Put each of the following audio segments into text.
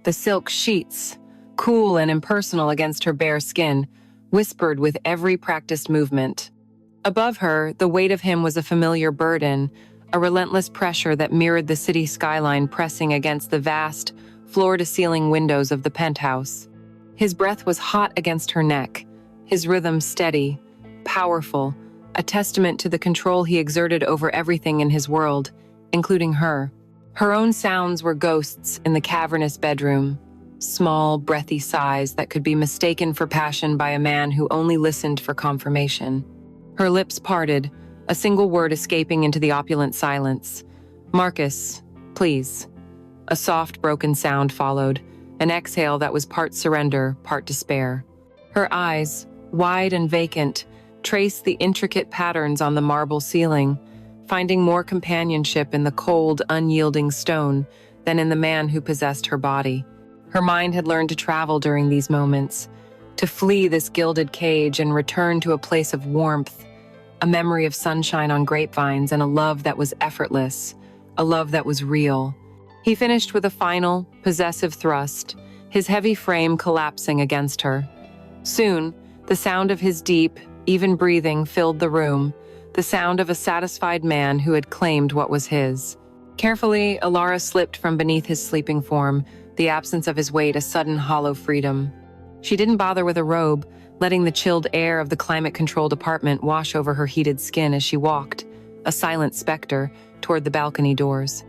The silk sheets, cool and impersonal against her bare skin, whispered with every practiced movement. Above her, the weight of him was a familiar burden, a relentless pressure that mirrored the city skyline pressing against the vast, floor-to-ceiling windows of the penthouse. His breath was hot against her neck, his rhythm steady, powerful, a testament to the control he exerted over everything in his world, including her. Her own sounds were ghosts in the cavernous bedroom, small, breathy sighs that could be mistaken for passion by a man who only listened for confirmation. Her lips parted, a single word escaping into the opulent silence. "Marcus, please." A soft, broken sound followed, an exhale that was part surrender, part despair. Her eyes, wide and vacant, traced the intricate patterns on the marble ceiling, finding more companionship in the cold, unyielding stone than in the man who possessed her body. Her mind had learned to travel during these moments, to flee this gilded cage and return to a place of warmth, a memory of sunshine on grapevines and a love that was effortless, a love that was real. He finished with a final, possessive thrust, his heavy frame collapsing against her. Soon, the sound of his deep, even breathing filled the room, the sound of a satisfied man who had claimed what was his. Carefully, Alara slipped from beneath his sleeping form, the absence of his weight a sudden hollow freedom. She didn't bother with a robe, letting the chilled air of the climate-controlled apartment wash over her heated skin as she walked, a silent specter, toward the balcony doors.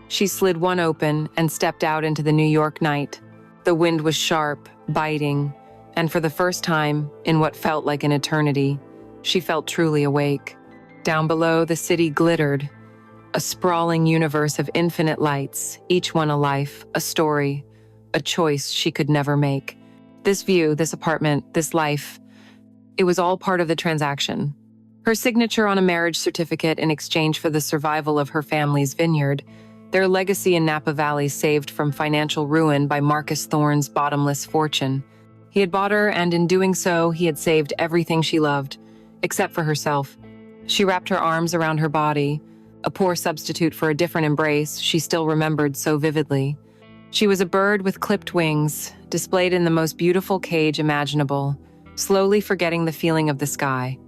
She slid one open and stepped out into the New York night. The wind was sharp, biting, and for the first time, in what felt like an eternity, she felt truly awake. Down below, the city glittered, a sprawling universe of infinite lights, each one a life, a story, a choice she could never make. This view, this apartment, this life, it was all part of the transaction. Her signature on a marriage certificate in exchange for the survival of her family's vineyard, their legacy in Napa Valley saved from financial ruin by Marcus Thorne's bottomless fortune. He had bought her, and in doing so, he had saved everything she loved, except for herself. She wrapped her arms around her body, a poor substitute for a different embrace she still remembered so vividly. She was a bird with clipped wings, displayed in the most beautiful cage imaginable, slowly forgetting the feeling of the sky.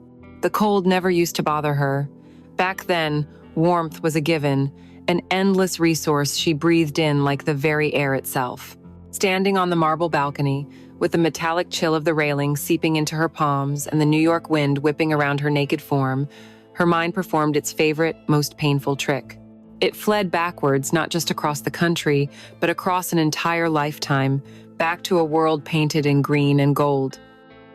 The cold never used to bother her. Back then, warmth was a given, an endless resource she breathed in like the very air itself. Standing on the marble balcony, with the metallic chill of the railing seeping into her palms and the New York wind whipping around her naked form, her mind performed its favorite, most painful trick. It fled backwards, not just across the country, but across an entire lifetime, back to a world painted in green and gold.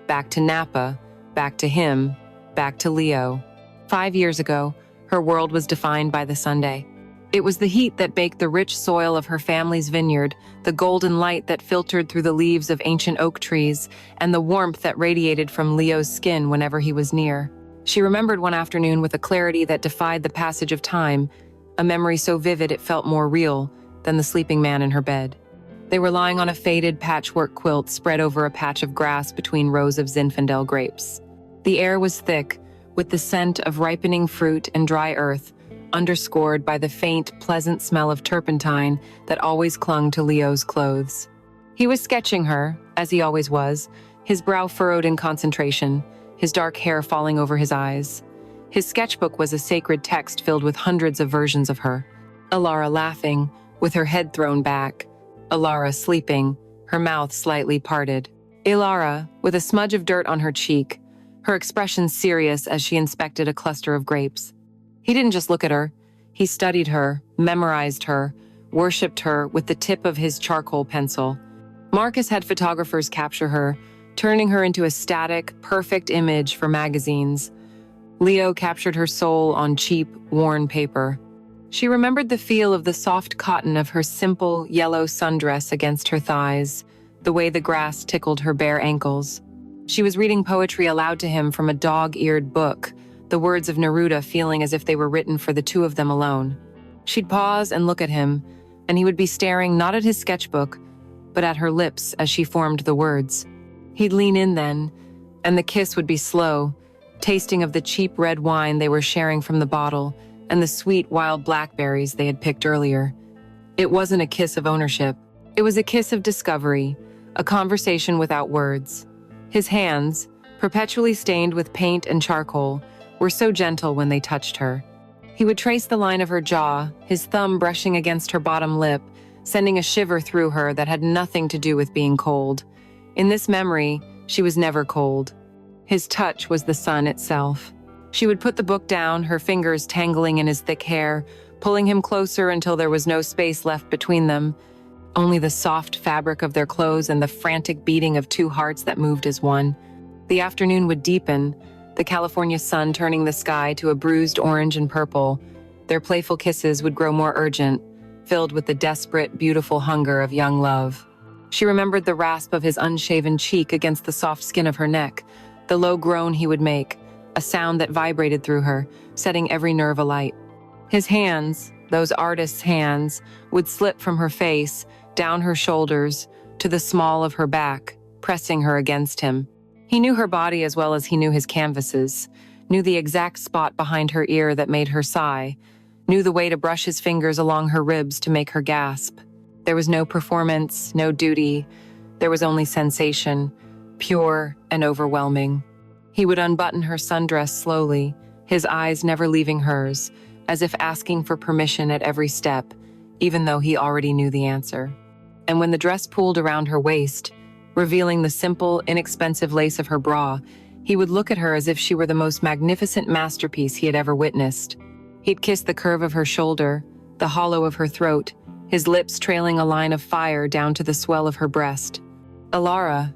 Back to Napa, back to him, back to Leo. 5 years ago, her world was defined by the Sunday. It was the heat that baked the rich soil of her family's vineyard, the golden light that filtered through the leaves of ancient oak trees, and the warmth that radiated from Leo's skin whenever he was near. She remembered one afternoon with a clarity that defied the passage of time, a memory so vivid it felt more real than the sleeping man in her bed. They were lying on a faded patchwork quilt spread over a patch of grass between rows of Zinfandel grapes. The air was thick, with the scent of ripening fruit and dry earth, underscored by the faint, pleasant smell of turpentine that always clung to Leo's clothes. He was sketching her, as he always was, his brow furrowed in concentration, his dark hair falling over his eyes. His sketchbook was a sacred text filled with hundreds of versions of her. Alara laughing, with her head thrown back. Alara sleeping, her mouth slightly parted. Alara, with a smudge of dirt on her cheek, her expression serious as she inspected a cluster of grapes. He didn't just look at her. He studied her, memorized her, worshipped her with the tip of his charcoal pencil. Marcus had photographers capture her, turning her into a static, perfect image for magazines. Leo captured her soul on cheap, worn paper. She remembered the feel of the soft cotton of her simple, yellow sundress against her thighs, the way the grass tickled her bare ankles. She was reading poetry aloud to him from a dog-eared book, the words of Neruda feeling as if they were written for the two of them alone. She'd pause and look at him, and he would be staring not at his sketchbook, but at her lips as she formed the words. He'd lean in then, and the kiss would be slow, tasting of the cheap red wine they were sharing from the bottle and the sweet wild blackberries they had picked earlier. It wasn't a kiss of ownership. It was a kiss of discovery, a conversation without words. His hands, perpetually stained with paint and charcoal, were so gentle when they touched her. He would trace the line of her jaw, his thumb brushing against her bottom lip, sending a shiver through her that had nothing to do with being cold. In this memory, she was never cold. His touch was the sun itself. She would put the book down, her fingers tangling in his thick hair, pulling him closer until there was no space left between them, only the soft fabric of their clothes and the frantic beating of two hearts that moved as one. The afternoon would deepen, the California sun turning the sky to a bruised orange and purple. Their playful kisses would grow more urgent, filled with the desperate, beautiful hunger of young love. She remembered the rasp of his unshaven cheek against the soft skin of her neck, the low groan he would make, a sound that vibrated through her, setting every nerve alight. His hands, those artist's hands, would slip from her face, down her shoulders, to the small of her back, pressing her against him. He knew her body as well as he knew his canvases, knew the exact spot behind her ear that made her sigh, knew the way to brush his fingers along her ribs to make her gasp. There was no performance, no duty. There was only sensation, pure and overwhelming. He would unbutton her sundress slowly, his eyes never leaving hers, as if asking for permission at every step, even though he already knew the answer. And when the dress pulled around her waist, revealing the simple, inexpensive lace of her bra, he would look at her as if she were the most magnificent masterpiece he had ever witnessed. He'd kiss the curve of her shoulder, the hollow of her throat, his lips trailing a line of fire down to the swell of her breast. Alara.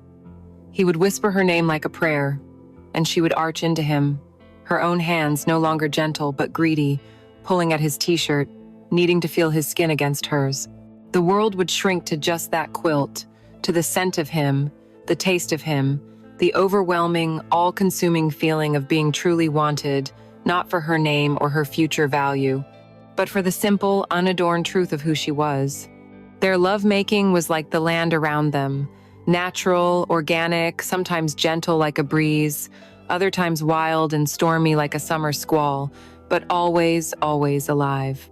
He would whisper her name like a prayer, and she would arch into him, her own hands no longer gentle but greedy, pulling at his t-shirt, needing to feel his skin against hers. The world would shrink to just that quilt, to the scent of him, the taste of him, the overwhelming, all-consuming feeling of being truly wanted, not for her name or her future value, but for the simple, unadorned truth of who she was. Their lovemaking was like the land around them, natural, organic, sometimes gentle like a breeze, other times wild and stormy like a summer squall, but always, always alive.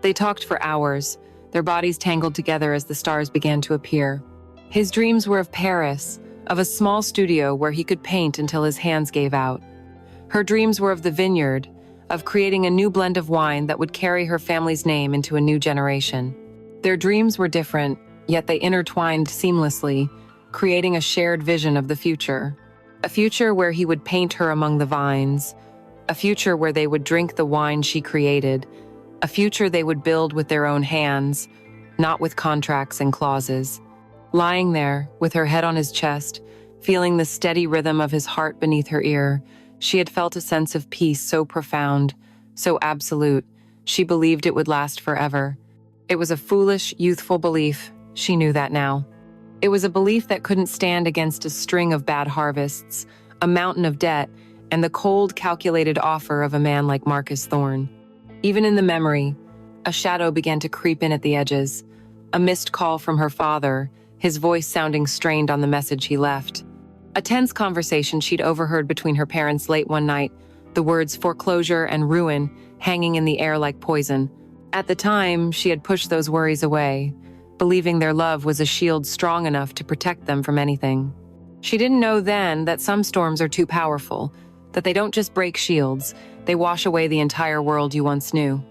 They talked for hours, their bodies tangled together as the stars began to appear. His dreams were of Paris, of a small studio where he could paint until his hands gave out. Her dreams were of the vineyard, of creating a new blend of wine that would carry her family's name into a new generation. Their dreams were different, yet they intertwined seamlessly, creating a shared vision of the future. A future where he would paint her among the vines, a future where they would drink the wine she created, a future they would build with their own hands, not with contracts and clauses. Lying there, with her head on his chest, feeling the steady rhythm of his heart beneath her ear, she had felt a sense of peace so profound, so absolute, she believed it would last forever. It was a foolish, youthful belief, she knew that now. It was a belief that couldn't stand against a string of bad harvests, a mountain of debt, and the cold, calculated offer of a man like Marcus Thorne. Even in the memory, a shadow began to creep in at the edges, a missed call from her father, his voice sounding strained on the message he left. A tense conversation she'd overheard between her parents late one night, the words foreclosure and ruin hanging in the air like poison. At the time, she had pushed those worries away, believing their love was a shield strong enough to protect them from anything. She didn't know then that some storms are too powerful, that they don't just break shields, they wash away the entire world you once knew.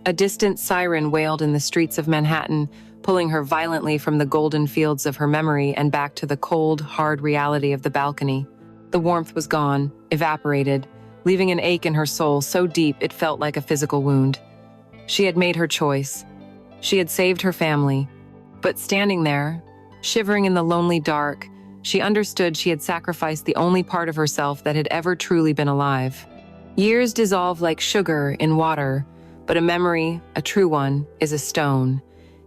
A distant siren wailed in the streets of Manhattan, pulling her violently from the golden fields of her memory and back to the cold, hard reality of the balcony. The warmth was gone, evaporated, leaving an ache in her soul so deep it felt like a physical wound. She had made her choice. She had saved her family. But standing there, shivering in the lonely dark, she understood she had sacrificed the only part of herself that had ever truly been alive. Years dissolve like sugar in water, but a memory, a true one, is a stone.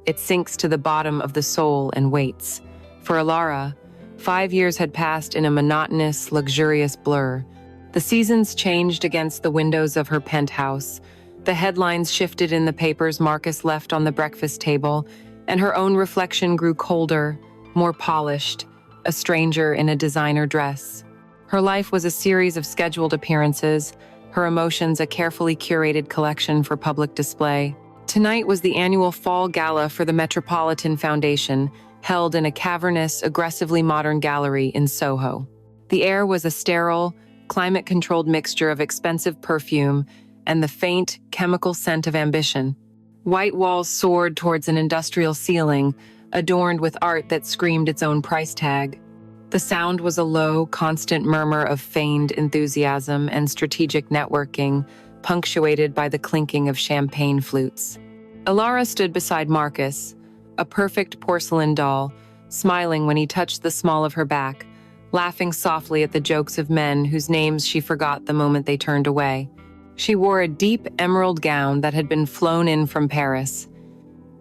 It sinks to the bottom of the soul and waits. For Alara, 5 years had passed in a monotonous, luxurious blur. The seasons changed against the windows of her penthouse. The headlines shifted in the papers Marcus left on the breakfast table, and her own reflection grew colder, more polished, a stranger in a designer dress. Her life was a series of scheduled appearances, her emotions a carefully curated collection for public display. Tonight was the annual fall gala for the Metropolitan Foundation, held in a cavernous, aggressively modern gallery in Soho. The air was a sterile, climate-controlled mixture of expensive perfume and the faint, chemical scent of ambition. White walls soared towards an industrial ceiling, adorned with art that screamed its own price tag. The sound was a low, constant murmur of feigned enthusiasm and strategic networking, punctuated by the clinking of champagne flutes. Alara stood beside Marcus, a perfect porcelain doll, smiling when he touched the small of her back, laughing softly at the jokes of men whose names she forgot the moment they turned away. She wore a deep emerald gown that had been flown in from Paris.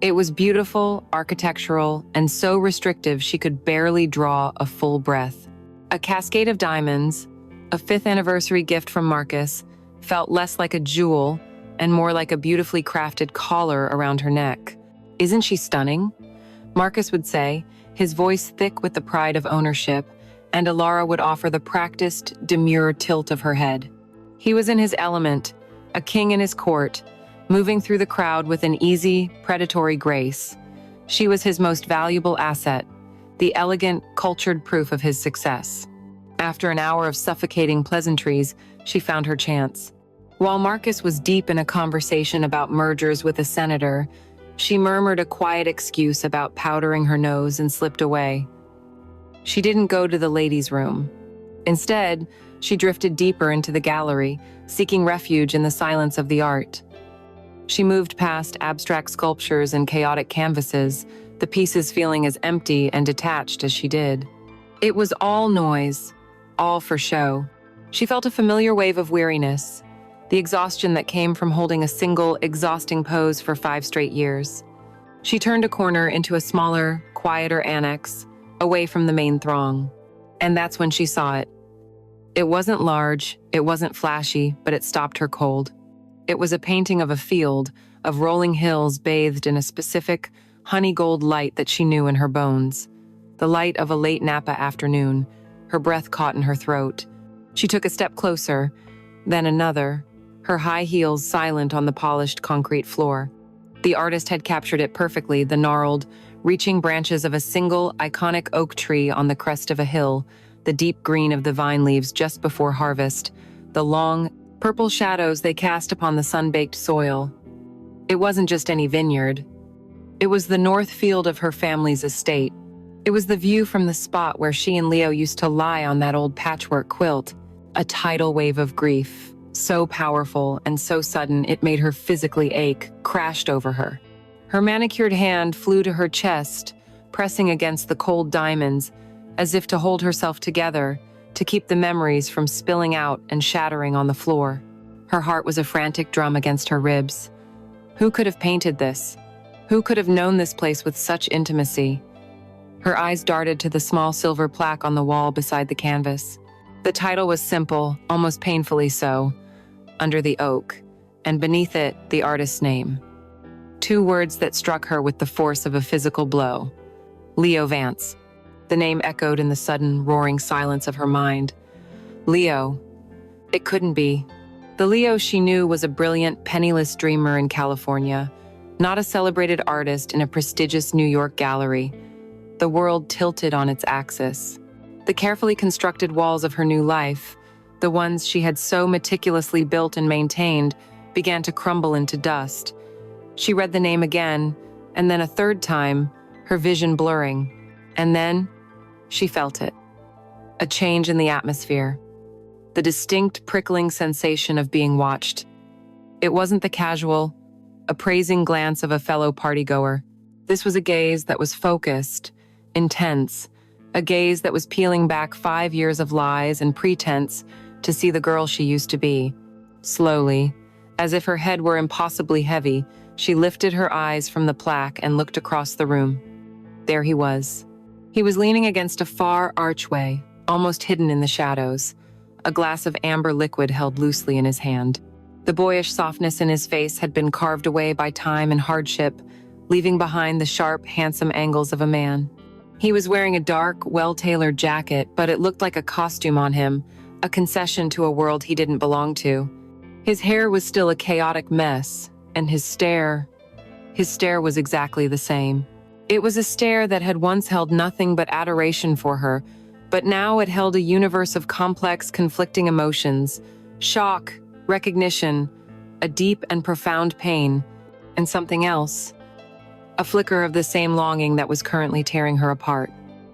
It was beautiful, architectural, and so restrictive she could barely draw a full breath. A cascade of diamonds, a fifth anniversary gift from Marcus, felt less like a jewel and more like a beautifully crafted collar around her neck. "Isn't she stunning?" Marcus would say, his voice thick with the pride of ownership, and Alara would offer the practiced, demure tilt of her head. He was in his element, a king in his court, moving through the crowd with an easy, predatory grace. She was his most valuable asset, the elegant, cultured proof of his success. After an hour of suffocating pleasantries, she found her chance. While Marcus was deep in a conversation about mergers with a senator, she murmured a quiet excuse about powdering her nose and slipped away. She didn't go to the ladies' room. Instead, she drifted deeper into the gallery, seeking refuge in the silence of the art. She moved past abstract sculptures and chaotic canvases, the pieces feeling as empty and detached as she did. It was all noise, all for show. She felt a familiar wave of weariness, the exhaustion that came from holding a single, exhausting pose for 5 straight years. She turned a corner into a smaller, quieter annex, away from the main throng. And that's when she saw it. It wasn't large, it wasn't flashy, but it stopped her cold. It was a painting of a field, of rolling hills bathed in a specific, honey-gold light that she knew in her bones. The light of a late Napa afternoon, her breath caught in her throat. She took a step closer, then another, her high heels silent on the polished concrete floor. The artist had captured it perfectly, the gnarled, reaching branches of a single, iconic oak tree on the crest of a hill, the deep green of the vine leaves just before harvest, the long, purple shadows they cast upon the sun-baked soil. It wasn't just any vineyard. It was the north field of her family's estate. It was the view from the spot where she and Leo used to lie on that old patchwork quilt. A tidal wave of grief, so powerful and so sudden it made her physically ache, crashed over her. Her manicured hand flew to her chest, pressing against the cold diamonds, as if to hold herself together, to keep the memories from spilling out and shattering on the floor. Her heart was a frantic drum against her ribs. Who could have painted this? Who could have known this place with such intimacy? Her eyes darted to the small silver plaque on the wall beside the canvas. The title was simple, almost painfully so, Under the Oak, and beneath it, the artist's name. 2 words that struck her with the force of a physical blow. Leo Vance. The name echoed in the sudden, roaring silence of her mind. Leo. It couldn't be. The Leo she knew was a brilliant, penniless dreamer in California, not a celebrated artist in a prestigious New York gallery. The world tilted on its axis. The carefully constructed walls of her new life, the ones she had so meticulously built and maintained, began to crumble into dust. She read the name again, and then a third time, her vision blurring. And then, she felt it. A change in the atmosphere. The distinct, prickling sensation of being watched. It wasn't the casual, appraising glance of a fellow partygoer. This was a gaze that was focused, intense, a gaze that was peeling back 5 years of lies and pretense to see the girl she used to be. Slowly, as if her head were impossibly heavy, she lifted her eyes from the plaque and looked across the room. There he was. He was leaning against a far archway, almost hidden in the shadows, a glass of amber liquid held loosely in his hand. The boyish softness in his face had been carved away by time and hardship, leaving behind the sharp, handsome angles of a man. He was wearing a dark, well-tailored jacket, but it looked like a costume on him, a concession to a world he didn't belong to. His hair was still a chaotic mess, and his stare was exactly the same. It was a stare that had once held nothing but adoration for her, but now it held a universe of complex, conflicting emotions: shock, recognition, a deep and profound pain, and something else, a flicker of the same longing that was currently tearing her apart.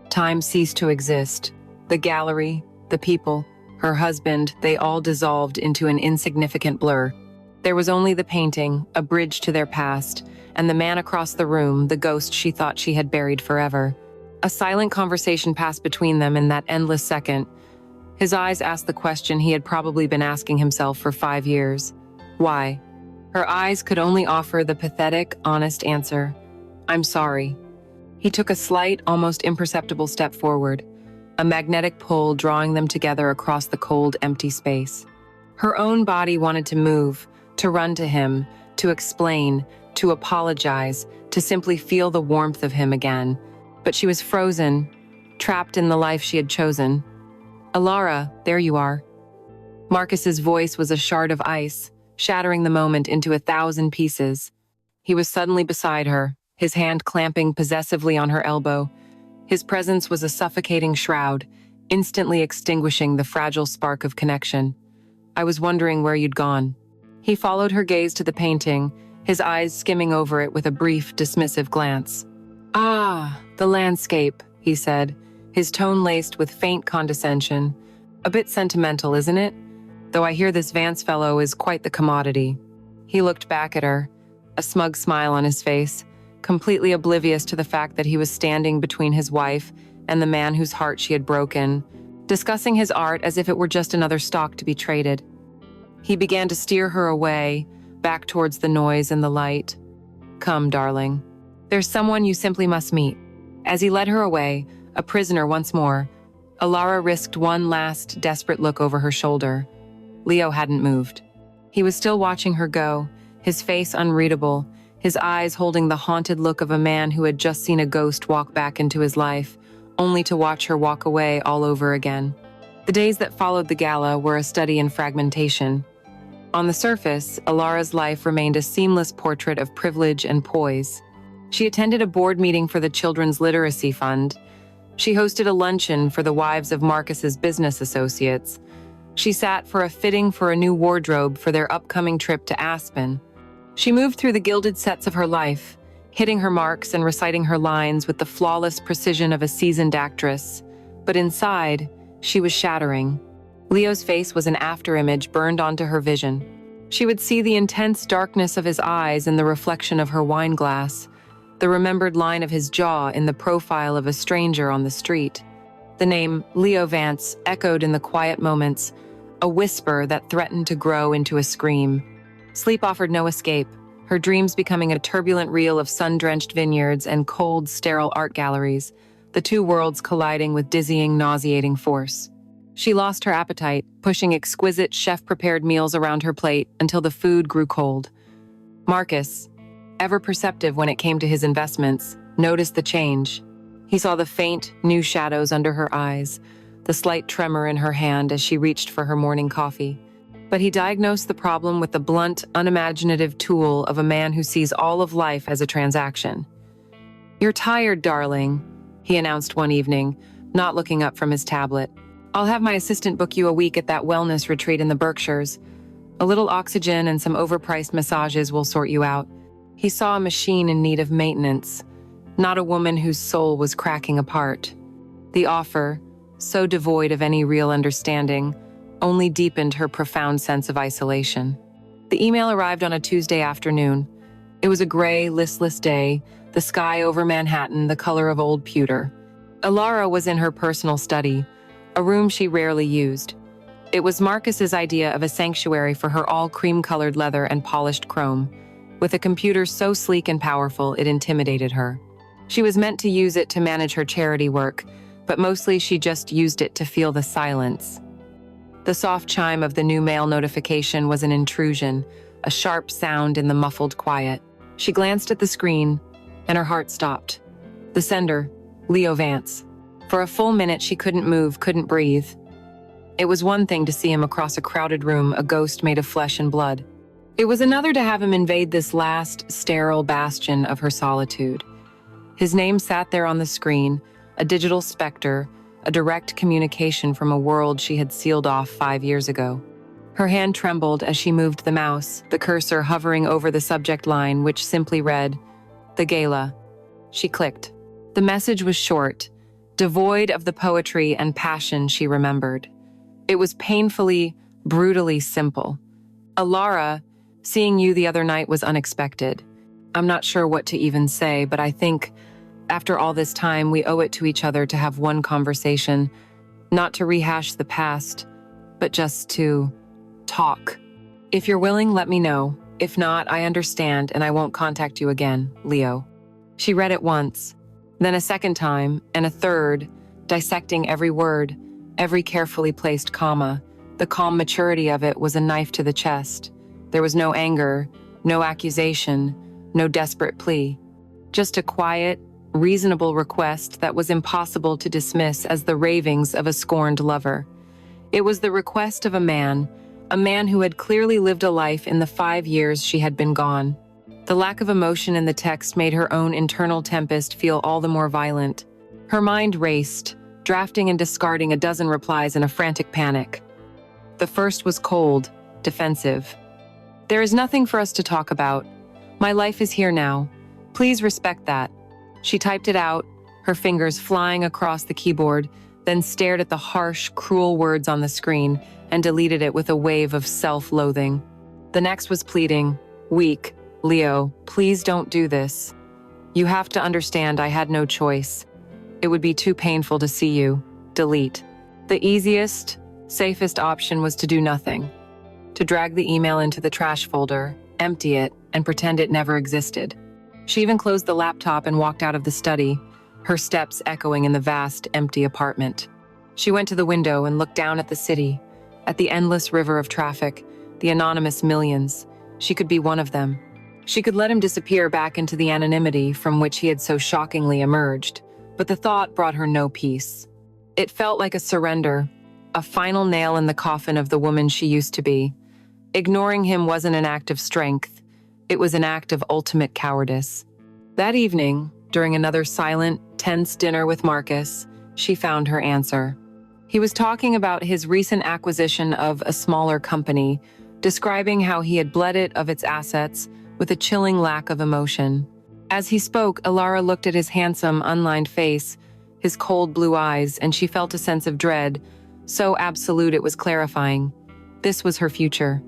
Time ceased to exist. The gallery, the people, her husband, they all dissolved into an insignificant blur. There was only the painting, a bridge to their past, and the man across the room, the ghost she thought she had buried forever. A silent conversation passed between them in that endless second. His eyes asked the question he had probably been asking himself for 5 years. Why? Her eyes could only offer the pathetic, honest answer: "I'm sorry." He took a slight, almost imperceptible step forward, a magnetic pull drawing them together across the cold, empty space. Her own body wanted to move, to run to him, to explain, to apologize, to simply feel the warmth of him again. But she was frozen, trapped in the life she had chosen. "Alara, there you are." Marcus's voice was a shard of ice, shattering the moment into 1,000 pieces. He was suddenly beside her, his hand clamping possessively on her elbow. His presence was a suffocating shroud, instantly extinguishing the fragile spark of connection. "I was wondering where you'd gone." He followed her gaze to the painting, his eyes skimming over it with a brief, dismissive glance. "Ah, the landscape," he said, his tone laced with faint condescension. "A bit sentimental, isn't it? Though I hear this Vance fellow is quite the commodity." He looked back at her, a smug smile on his face, completely oblivious to the fact that he was standing between his wife and the man whose heart she had broken, discussing his art as if it were just another stock to be traded. He began to steer her away, back towards the noise and the light. "Come, darling. There's someone you simply must meet." As he led her away, a prisoner once more, Alara risked one last, desperate look over her shoulder. Leo hadn't moved. He was still watching her go, his face unreadable, his eyes holding the haunted look of a man who had just seen a ghost walk back into his life, only to watch her walk away all over again. The days that followed the gala were a study in fragmentation. On the surface, Alara's life remained a seamless portrait of privilege and poise. She attended a board meeting for the Children's Literacy Fund. She hosted a luncheon for the wives of Marcus's business associates. She sat for a fitting for a new wardrobe for their upcoming trip to Aspen. She moved through the gilded sets of her life, hitting her marks and reciting her lines with the flawless precision of a seasoned actress. But inside, she was shattering. Leo's face was an afterimage burned onto her vision. She would see the intense darkness of his eyes in the reflection of her wine glass, the remembered line of his jaw in the profile of a stranger on the street. The name Leo Vance echoed in the quiet moments, a whisper that threatened to grow into a scream. Sleep offered no escape, her dreams becoming a turbulent reel of sun-drenched vineyards and cold, sterile art galleries, the two worlds colliding with dizzying, nauseating force. She lost her appetite, pushing exquisite, chef-prepared meals around her plate until the food grew cold. Marcus, ever perceptive when it came to his investments, noticed the change. He saw the faint, new shadows under her eyes, the slight tremor in her hand as she reached for her morning coffee. But he diagnosed the problem with the blunt, unimaginative tool of a man who sees all of life as a transaction. "You're tired, darling," he announced one evening, not looking up from his tablet. "I'll have my assistant book you a week at that wellness retreat in the Berkshires. A little oxygen and some overpriced massages will sort you out." He saw a machine in need of maintenance, not a woman whose soul was cracking apart. The offer, so devoid of any real understanding, only deepened her profound sense of isolation. The email arrived on a Tuesday afternoon. It was a gray, listless day, the sky over Manhattan the color of old pewter. Alara was in her personal study, a room she rarely used. It was Marcus's idea of a sanctuary for her all cream-colored leather and polished chrome, with a computer so sleek and powerful it intimidated her. She was meant to use it to manage her charity work, but mostly she just used it to feel the silence. The soft chime of the new mail notification was an intrusion, a sharp sound in the muffled quiet. She glanced at the screen, and her heart stopped. The sender, Leo Vance. For a full minute she couldn't move, couldn't breathe. It was one thing to see him across a crowded room, a ghost made of flesh and blood. It was another to have him invade this last, sterile bastion of her solitude. His name sat there on the screen, a digital specter, a direct communication from a world she had sealed off 5 years ago. Her hand trembled as she moved the mouse, the cursor hovering over the subject line, which simply read, "The Gala." She clicked. The message was short, devoid of the poetry and passion she remembered. It was painfully, brutally simple. "Alara, seeing you the other night was unexpected. I'm not sure what to even say, but I think, after all this time, we owe it to each other to have one conversation, not to rehash the past, but just to talk. If you're willing, let me know. If not, I understand and I won't contact you again, Leo." She read it once, then a second time, and a third, dissecting every word, every carefully placed comma. The calm maturity of it was a knife to the chest. There was no anger, no accusation, no desperate plea. Just a quiet, reasonable request that was impossible to dismiss as the ravings of a scorned lover. It was the request of a man who had clearly lived a life in the 5 years she had been gone. The lack of emotion in the text made her own internal tempest feel all the more violent. Her mind raced, drafting and discarding a dozen replies in a frantic panic. The first was cold, defensive. "There is nothing for us to talk about. My life is here now. Please respect that." She typed it out, her fingers flying across the keyboard, then stared at the harsh, cruel words on the screen and deleted it with a wave of self-loathing. The next was pleading, weak, "Leo, please don't do this. You have to understand I had no choice. It would be too painful to see you. Delete." The easiest, safest option was to do nothing. To drag the email into the trash folder, empty it, and pretend it never existed. She even closed the laptop and walked out of the study, her steps echoing in the vast, empty apartment. She went to the window and looked down at the city, at the endless river of traffic, the anonymous millions. She could be one of them. She could let him disappear back into the anonymity from which he had so shockingly emerged, but the thought brought her no peace. It felt like a surrender, a final nail in the coffin of the woman she used to be. Ignoring him wasn't an act of strength, it was an act of ultimate cowardice. That evening, during another silent, tense dinner with Marcus, she found her answer. He was talking about his recent acquisition of a smaller company, describing how he had bled it of its assets with a chilling lack of emotion. As he spoke, Alara looked at his handsome, unlined face, his cold blue eyes, and she felt a sense of dread, so absolute it was clarifying. This was her future.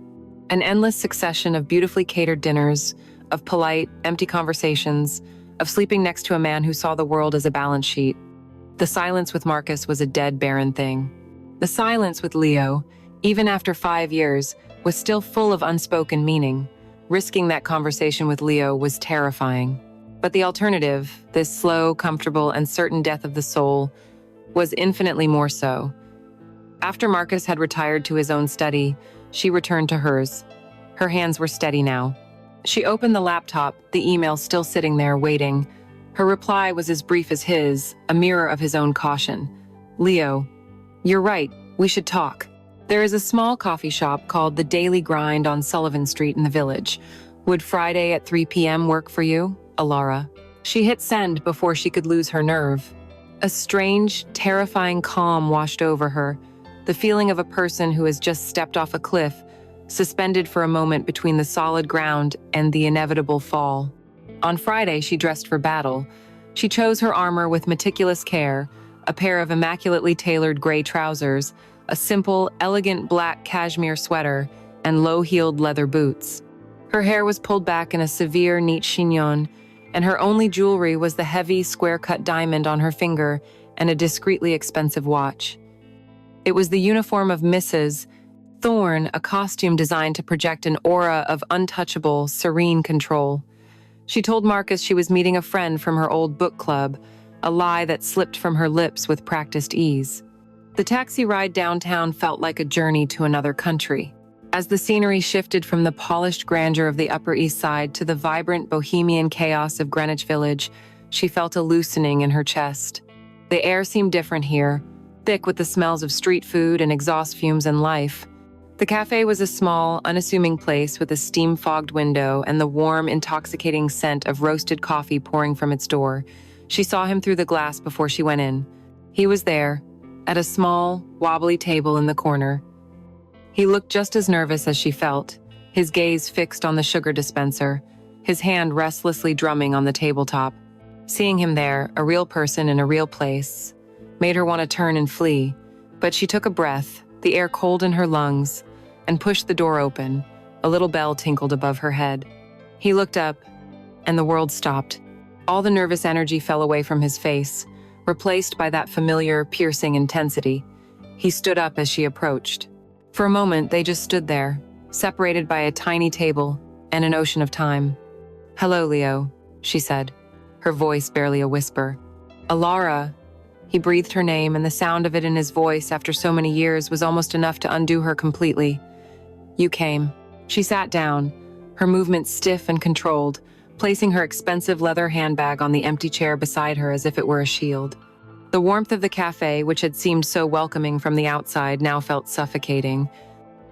An endless succession of beautifully catered dinners, of polite, empty conversations, of sleeping next to a man who saw the world as a balance sheet. The silence with Marcus was a dead, barren thing. The silence with Leo, even after 5 years, was still full of unspoken meaning. Risking that conversation with Leo was terrifying. But the alternative, this slow, comfortable, and certain death of the soul, was infinitely more so. After Marcus had retired to his own study, she returned to hers. Her hands were steady now. She opened the laptop, the email still sitting there, waiting. Her reply was as brief as his, a mirror of his own caution. "Leo, you're right, we should talk. There is a small coffee shop called The Daily Grind on Sullivan Street in the village. Would Friday at 3 p.m. work for you, Alara?" She hit send before she could lose her nerve. A strange, terrifying calm washed over her, the feeling of a person who has just stepped off a cliff, suspended for a moment between the solid ground and the inevitable fall. On Friday, she dressed for battle. She chose her armor with meticulous care, a pair of immaculately tailored gray trousers, a simple, elegant black cashmere sweater, and low-heeled leather boots. Her hair was pulled back in a severe, neat chignon, and her only jewelry was the heavy, square-cut diamond on her finger and a discreetly expensive watch. It was the uniform of Mrs. Thorne, a costume designed to project an aura of untouchable, serene control. She told Marcus she was meeting a friend from her old book club, a lie that slipped from her lips with practiced ease. The taxi ride downtown felt like a journey to another country. As the scenery shifted from the polished grandeur of the Upper East Side to the vibrant bohemian chaos of Greenwich Village, she felt a loosening in her chest. The air seemed different here, thick with the smells of street food and exhaust fumes and life. The cafe was a small, unassuming place with a steam-fogged window and the warm, intoxicating scent of roasted coffee pouring from its door. She saw him through the glass before she went in. He was there, at a small, wobbly table in the corner. He looked just as nervous as she felt, his gaze fixed on the sugar dispenser, his hand restlessly drumming on the tabletop. Seeing him there, a real person in a real place, made her want to turn and flee, but she took a breath, the air cold in her lungs, and pushed the door open. A little bell tinkled above her head. He looked up, and the world stopped. All the nervous energy fell away from his face, replaced by that familiar, piercing intensity. He stood up as she approached. For a moment, they just stood there, separated by a tiny table and an ocean of time. "Hello, Leo," she said, her voice barely a whisper. "Alara." He breathed her name, and the sound of it in his voice after so many years was almost enough to undo her completely. "You came." She sat down, her movements stiff and controlled, placing her expensive leather handbag on the empty chair beside her as if it were a shield. The warmth of the cafe, which had seemed so welcoming from the outside, now felt suffocating.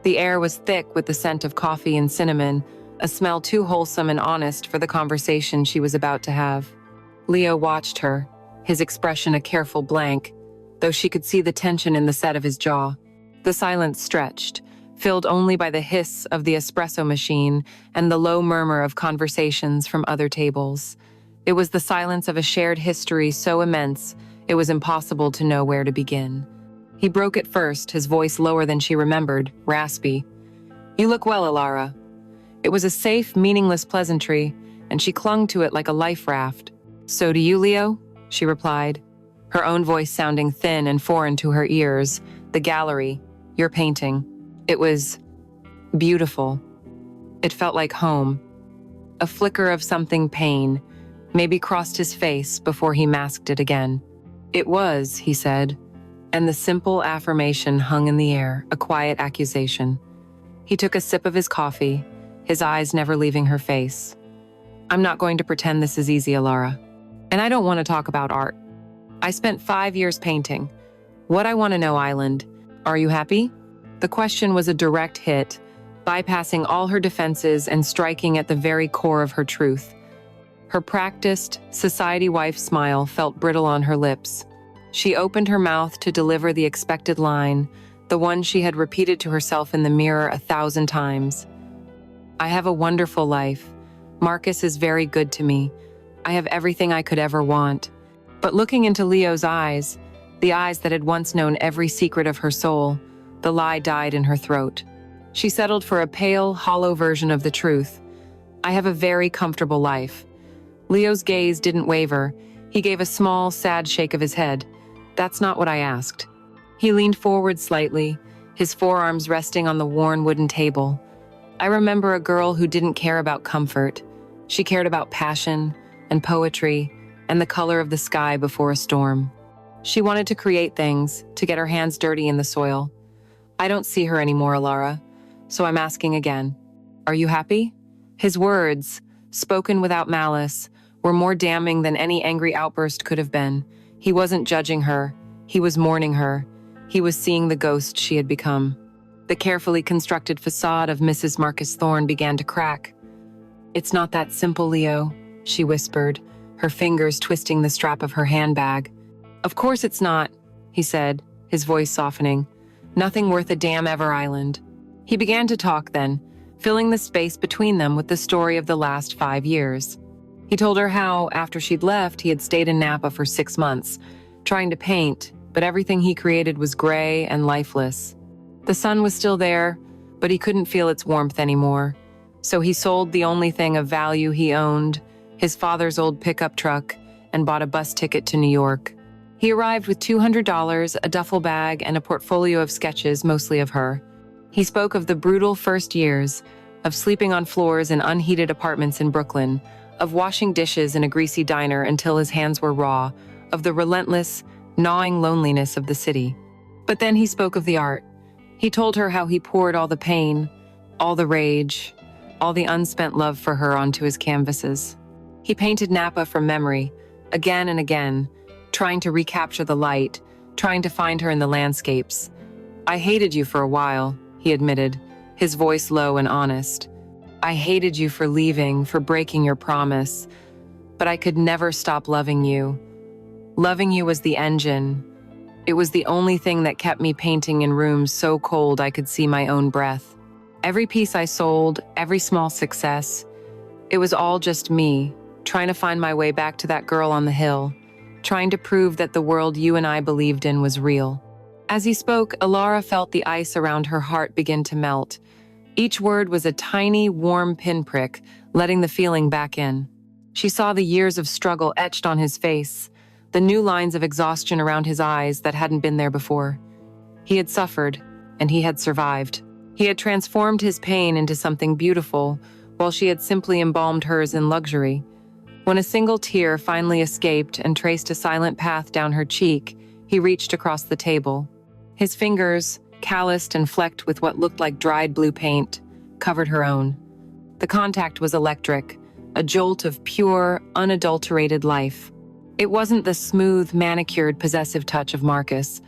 The air was thick with the scent of coffee and cinnamon, a smell too wholesome and honest for the conversation she was about to have. Leo watched her, his expression a careful blank, though she could see the tension in the set of his jaw. The silence stretched, filled only by the hiss of the espresso machine and the low murmur of conversations from other tables. It was the silence of a shared history so immense, it was impossible to know where to begin. He broke it first, his voice lower than she remembered, raspy. "You look well, Alara." It was a safe, meaningless pleasantry, and she clung to it like a life raft. "So do you, Leo?" she replied, her own voice sounding thin and foreign to her ears. "The gallery, your painting. It was beautiful. It felt like home." A flicker of something pain maybe crossed his face before he masked it again. "It was," he said, and the simple affirmation hung in the air, a quiet accusation. He took a sip of his coffee, his eyes never leaving her face. "I'm not going to pretend this is easy, Alara. And I don't want to talk about art. I spent 5 years painting. What I want to know, Island, are you happy?" The question was a direct hit, bypassing all her defenses and striking at the very core of her truth. Her practiced, society wife smile felt brittle on her lips. She opened her mouth to deliver the expected line, the one she had repeated to herself in the mirror 1,000 times. "I have a wonderful life. Marcus is very good to me. I have everything I could ever want." But looking into Leo's eyes, the eyes that had once known every secret of her soul, the lie died in her throat. She settled for a pale, hollow version of the truth. "I have a very comfortable life." Leo's gaze didn't waver. He gave a small, sad shake of his head. "That's not what I asked." He leaned forward slightly, his forearms resting on the worn wooden table. "I remember a girl who didn't care about comfort. She cared about passion and poetry and the color of the sky before a storm. She wanted to create things, to get her hands dirty in the soil. I don't see her anymore, Alara, so I'm asking again. Are you happy?" His words, spoken without malice, were more damning than any angry outburst could have been. He wasn't judging her. He was mourning her. He was seeing the ghost she had become. The carefully constructed facade of Mrs. Marcus Thorne began to crack. "It's not that simple, Leo," she whispered, her fingers twisting the strap of her handbag. "Of course it's not," he said, his voice softening. "Nothing worth a damn ever, Island." He began to talk then, filling the space between them with the story of the last 5 years. He told her how, after she'd left, he had stayed in Napa for 6 months, trying to paint, but everything he created was gray and lifeless. The sun was still there, but he couldn't feel its warmth anymore. So he sold the only thing of value he owned, his father's old pickup truck, and bought a bus ticket to New York. He arrived with $200, a duffel bag, and a portfolio of sketches, mostly of her. He spoke of the brutal first years, of sleeping on floors in unheated apartments in Brooklyn, of washing dishes in a greasy diner until his hands were raw, of the relentless, gnawing loneliness of the city. But then he spoke of the art. He told her how he poured all the pain, all the rage, all the unspent love for her onto his canvases. He painted Napa from memory, again and again, trying to recapture the light, trying to find her in the landscapes. "I hated you for a while," he admitted, his voice low and honest. "I hated you for leaving, for breaking your promise. but I could never stop loving you. Loving you was the engine. It was the only thing that kept me painting in rooms so cold I could see my own breath. Every piece I sold, every small success, it was all just me, trying to find my way back to that girl on the hill, trying to prove that the world you and I believed in was real. As he spoke, Alara felt the ice around her heart begin to melt. Each word was a tiny, warm pinprick, letting the feeling back in. She saw the years of struggle etched on his face, the new lines of exhaustion around his eyes that hadn't been there before. He had suffered, and he had survived. He had transformed his pain into something beautiful, while she had simply embalmed hers in luxury. When a single tear finally escaped and traced a silent path down her cheek, he reached across the table. His fingers, calloused and flecked with what looked like dried blue paint, covered her own. The contact was electric, a jolt of pure, unadulterated life. It wasn't the smooth, manicured, possessive touch of Marcus.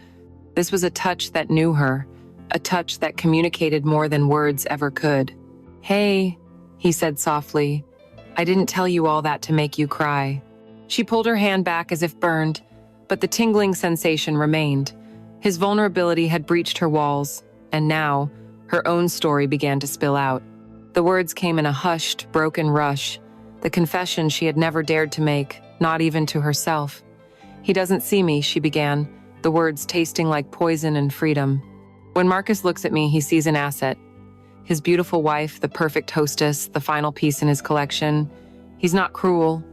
This was a touch that knew her, a touch that communicated more than words ever could. "Hey," he said softly, "I didn't tell you all that to make you cry." She pulled her hand back as if burned, but the tingling sensation remained. His vulnerability had breached her walls, and now, her own story began to spill out. The words came in a hushed, broken rush, the confession she had never dared to make, not even to herself. "He doesn't see me," she began, the words tasting like poison and freedom. "When Marcus looks at me, he sees an asset. His beautiful wife, the perfect hostess, the final piece in his collection. He's not cruel,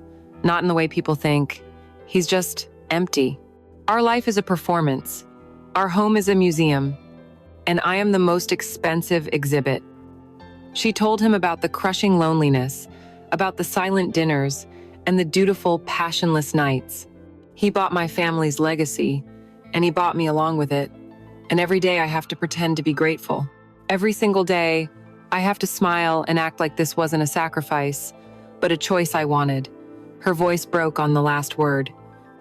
not in the way people think. He's just empty. Our life is a performance. Our home is a museum. And I am the most expensive exhibit." She told him about the crushing loneliness, about the silent dinners, and the dutiful, passionless nights. "He bought my family's legacy, and he bought me along with it. And every day I have to pretend to be grateful. Every single day, I have to smile and act like this wasn't a sacrifice, but a choice I wanted." Her voice broke on the last word.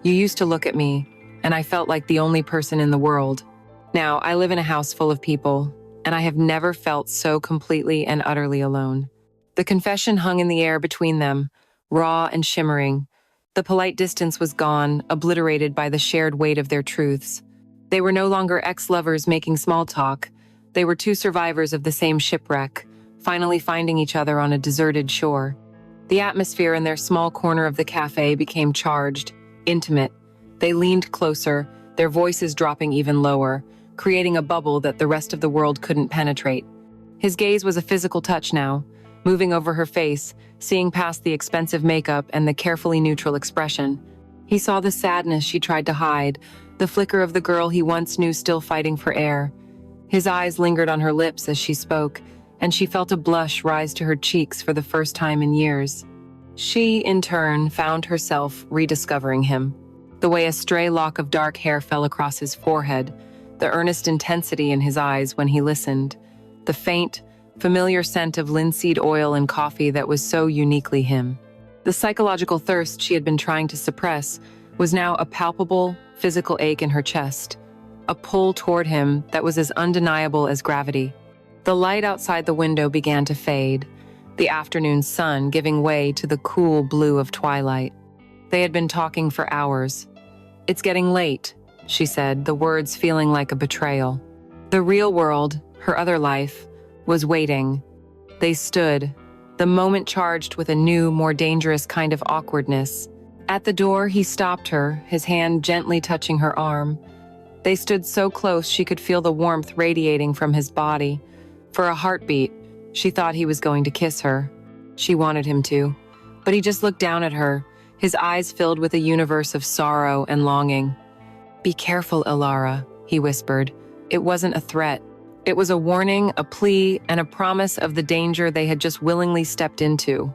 "You used to look at me, and I felt like the only person in the world. Now, I live in a house full of people, and I have never felt so completely and utterly alone." The confession hung in the air between them, raw and shimmering. The polite distance was gone, obliterated by the shared weight of their truths. They were no longer ex-lovers making small talk. They were two survivors of the same shipwreck, finally finding each other on a deserted shore. The atmosphere in their small corner of the cafe became charged, intimate. They leaned closer, their voices dropping even lower, creating a bubble that the rest of the world couldn't penetrate. His gaze was a physical touch now, moving over her face, seeing past the expensive makeup and the carefully neutral expression. He saw the sadness she tried to hide, the flicker of the girl he once knew still fighting for air. His eyes lingered on her lips as she spoke, and she felt a blush rise to her cheeks for the first time in years. She, in turn, found herself rediscovering him. The way a stray lock of dark hair fell across his forehead, the earnest intensity in his eyes when he listened, the faint, familiar scent of linseed oil and coffee that was so uniquely him. The psychological thirst she had been trying to suppress was now a palpable, physical ache in her chest, a pull toward him that was as undeniable as gravity. The light outside the window began to fade, the afternoon sun giving way to the cool blue of twilight. They had been talking for hours. "It's getting late," she said, the words feeling like a betrayal. The real world, her other life, was waiting. They stood, the moment charged with a new, more dangerous kind of awkwardness. At the door, he stopped her, his hand gently touching her arm. They stood so close she could feel the warmth radiating from his body. For a heartbeat, she thought he was going to kiss her. She wanted him to. But he just looked down at her, his eyes filled with a universe of sorrow and longing. "Be careful, Alara," he whispered. It wasn't a threat. It was a warning, a plea, and a promise of the danger they had just willingly stepped into.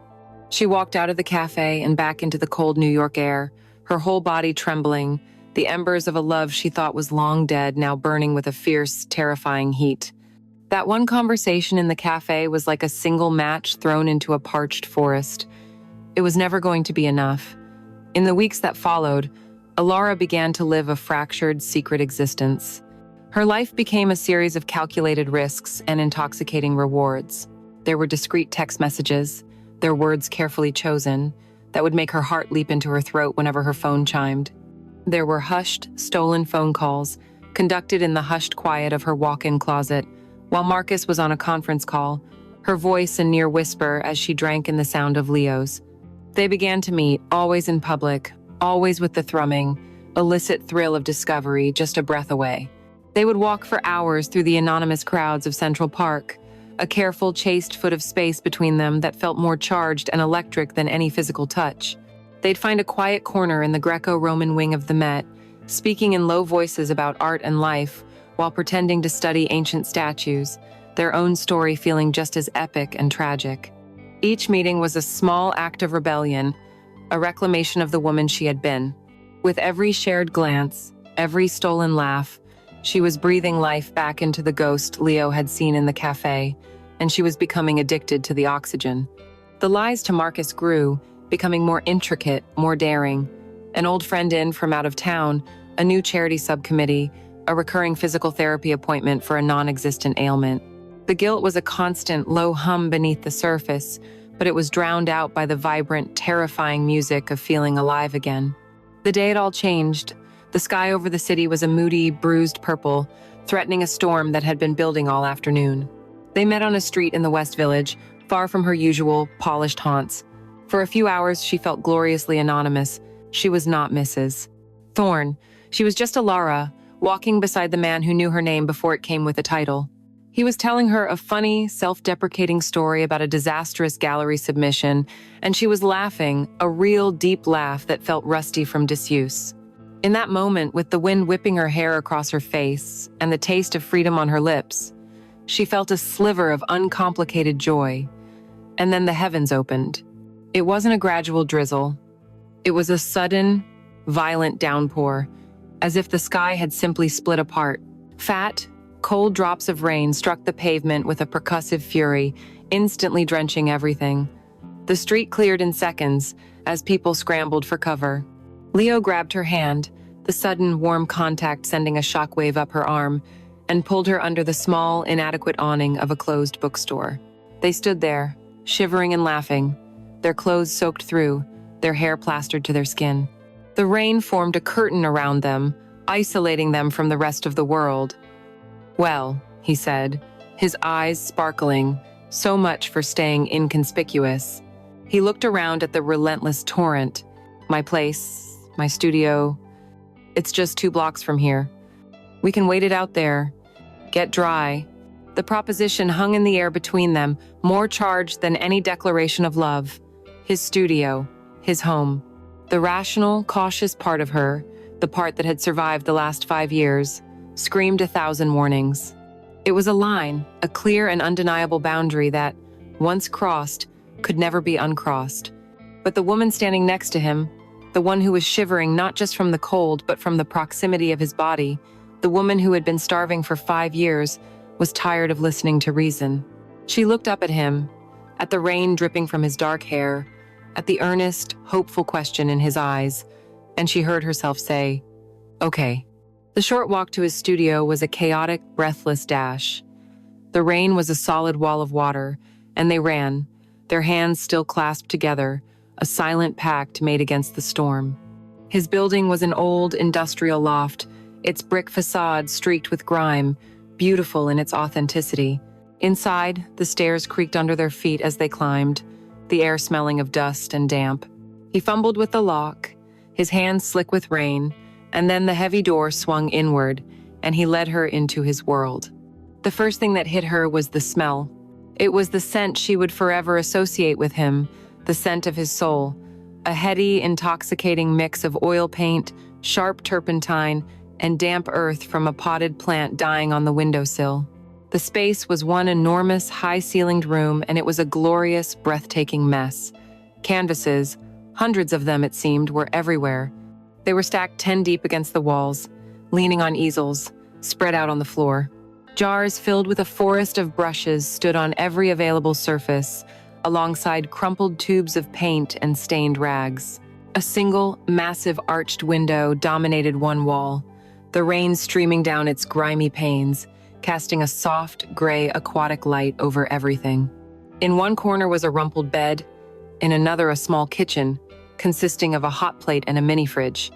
She walked out of the cafe and back into the cold New York air, her whole body trembling, the embers of a love she thought was long dead now burning with a fierce, terrifying heat. That one conversation in the cafe was like a single match thrown into a parched forest. It was never going to be enough. In the weeks that followed, Alara began to live a fractured, secret existence. Her life became a series of calculated risks and intoxicating rewards. There were discreet text messages, their words carefully chosen, that would make her heart leap into her throat whenever her phone chimed. There were hushed, stolen phone calls, conducted in the hushed quiet of her walk-in closet, while Marcus was on a conference call, her voice a near whisper as she drank in the sound of Leo's. They began to meet, always in public, always with the thrumming, illicit thrill of discovery just a breath away. They would walk for hours through the anonymous crowds of Central Park, a careful, chaste foot of space between them that felt more charged and electric than any physical touch. They'd find a quiet corner in the Greco-Roman wing of the Met, speaking in low voices about art and life, while pretending to study ancient statues, their own story feeling just as epic and tragic. Each meeting was a small act of rebellion, a reclamation of the woman she had been. With every shared glance, every stolen laugh, she was breathing life back into the ghost Leo had seen in the cafe, and she was becoming addicted to the oxygen. The lies to Marcus grew, becoming more intricate, more daring. An old friend in from out of town, a new charity subcommittee, a recurring physical therapy appointment for a non-existent ailment. The guilt was a constant, low hum beneath the surface, but it was drowned out by the vibrant, terrifying music of feeling alive again. The day it all changed. The sky over the city was a moody, bruised purple, threatening a storm that had been building all afternoon. They met on a street in the West Village, far from her usual, polished haunts. For a few hours, she felt gloriously anonymous. She was not Mrs. Thorne. She was just a Lara, walking beside the man who knew her name before it came with a title. He was telling her a funny, self-deprecating story about a disastrous gallery submission, and she was laughing, a real deep laugh that felt rusty from disuse. In that moment, with the wind whipping her hair across her face and the taste of freedom on her lips, she felt a sliver of uncomplicated joy. And then the heavens opened. It wasn't a gradual drizzle. It was a sudden, violent downpour, as if the sky had simply split apart. Fat, cold drops of rain struck the pavement with a percussive fury, instantly drenching everything. The street cleared in seconds as people scrambled for cover. Leo grabbed her hand, the sudden warm contact sending a shockwave up her arm, and pulled her under the small, inadequate awning of a closed bookstore. They stood there, shivering and laughing, their clothes soaked through, their hair plastered to their skin. The rain formed a curtain around them, isolating them from the rest of the world. "Well," he said, his eyes sparkling, so much for staying inconspicuous. He looked around at the relentless torrent. "My place, my studio, it's just 2 blocks from here. We can wait it out there. Get dry." The proposition hung in the air between them, more charged than any declaration of love. His studio, his home. The rational, cautious part of her, the part that had survived the last 5 years, screamed 1,000 warnings. It was a line, a clear and undeniable boundary that, once crossed, could never be uncrossed. But the woman standing next to him, the one who was shivering not just from the cold but from the proximity of his body, the woman who had been starving for 5 years, was tired of listening to reason. She looked up at him, at the rain dripping from his dark hair, at the earnest, hopeful question in his eyes, and she heard herself say, "Okay." The short walk to his studio was a chaotic, breathless dash. The rain was a solid wall of water, and they ran, their hands still clasped together, a silent pact made against the storm. His building was an old, industrial loft, its brick facade streaked with grime, beautiful in its authenticity. Inside, the stairs creaked under their feet as they climbed, the air smelling of dust and damp. He fumbled with the lock, his hands slick with rain, and then the heavy door swung inward, and he led her into his world. The first thing that hit her was the smell. It was the scent she would forever associate with him, the scent of his soul, a heady, intoxicating mix of oil paint, sharp turpentine, and damp earth from a potted plant dying on the windowsill. The space was one enormous, high-ceilinged room, and it was a glorious, breathtaking mess. Canvases, hundreds of them it seemed, were everywhere. They were stacked 10 deep against the walls, leaning on easels, spread out on the floor. Jars filled with a forest of brushes stood on every available surface, alongside crumpled tubes of paint and stained rags. A single, massive arched window dominated one wall, the rain streaming down its grimy panes, casting a soft, gray, aquatic light over everything. In one corner was a rumpled bed, in another a small kitchen, consisting of a hot plate and a mini fridge.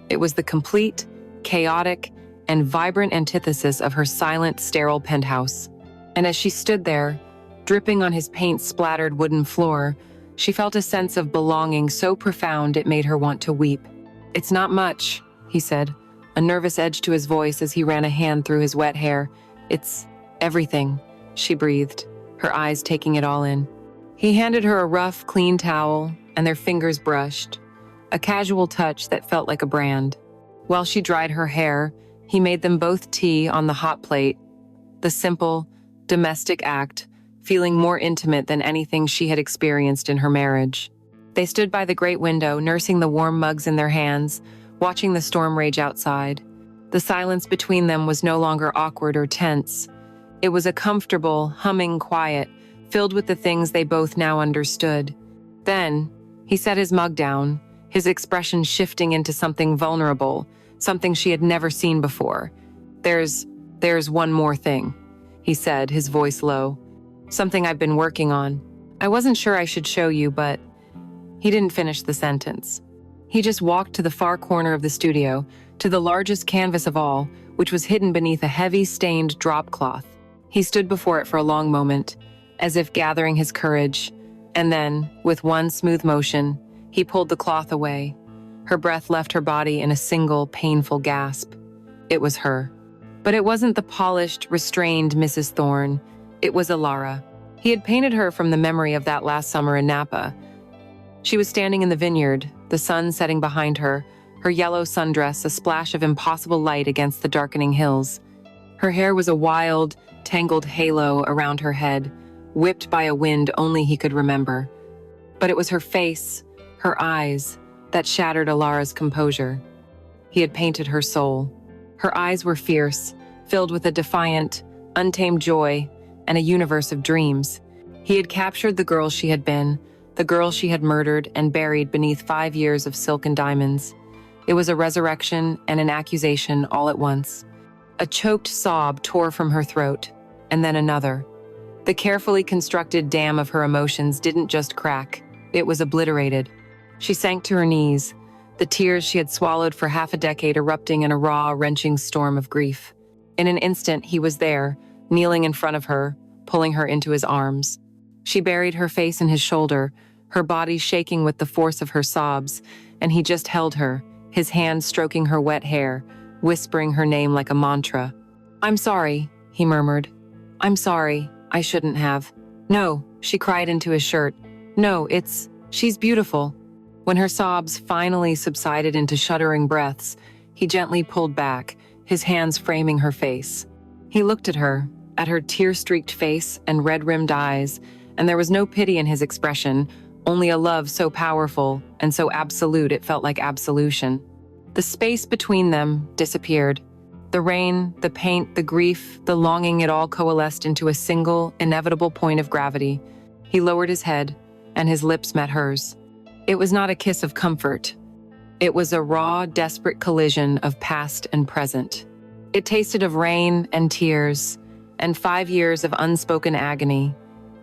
It was the complete, chaotic, and vibrant antithesis of her silent, sterile penthouse. And as she stood there, dripping on his paint-splattered wooden floor, she felt a sense of belonging so profound it made her want to weep. "It's not much," he said, a nervous edge to his voice as he ran a hand through his wet hair. "It's everything," she breathed, her eyes taking it all in. He handed her a rough, clean towel, and their fingers brushed, a casual touch that felt like a brand. While she dried her hair, he made them both tea on the hot plate, the simple, domestic act, feeling more intimate than anything she had experienced in her marriage. They stood by the great window, nursing the warm mugs in their hands, watching the storm rage outside. The silence between them was no longer awkward or tense. It was a comfortable, humming quiet, filled with the things they both now understood. Then, he set his mug down, his expression shifting into something vulnerable, something she had never seen before. There's one more thing," he said, his voice low. "Something I've been working on. I wasn't sure I should show you, but..." He didn't finish the sentence. He just walked to the far corner of the studio, to the largest canvas of all, which was hidden beneath a heavy, stained drop cloth. He stood before it for a long moment, as if gathering his courage, and then, with one smooth motion, he pulled the cloth away. Her breath left her body in a single, painful gasp. It was her. But it wasn't the polished, restrained Mrs. Thorne. It was Alara. He had painted her from the memory of that last summer in Napa. She was standing in the vineyard, the sun setting behind her, her yellow sundress a splash of impossible light against the darkening hills. Her hair was a wild, tangled halo around her head, whipped by a wind only he could remember. But it was her face, her eyes, that shattered Alara's composure. He had painted her soul. Her eyes were fierce, filled with a defiant, untamed joy, and a universe of dreams. He had captured the girl she had been, the girl she had murdered and buried beneath 5 years of silk and diamonds. It was a resurrection and an accusation all at once. A choked sob tore from her throat, and then another. The carefully constructed dam of her emotions didn't just crack, it was obliterated. She sank to her knees, the tears she had swallowed for half a decade erupting in a raw, wrenching storm of grief. In an instant, he was there, kneeling in front of her, pulling her into his arms. She buried her face in his shoulder, her body shaking with the force of her sobs, and he just held her, his hand stroking her wet hair, whispering her name like a mantra. "I'm sorry," he murmured. "I'm sorry, I shouldn't have." "No," she cried into his shirt. "No, she's beautiful." When her sobs finally subsided into shuddering breaths, he gently pulled back, his hands framing her face. He looked at her tear-streaked face and red-rimmed eyes, and there was no pity in his expression, only a love so powerful and so absolute it felt like absolution. The space between them disappeared. The rain, the paint, the grief, the longing, it all coalesced into a single, inevitable point of gravity. He lowered his head, and his lips met hers. It was not a kiss of comfort. It was a raw, desperate collision of past and present. It tasted of rain and tears, and 5 years of unspoken agony.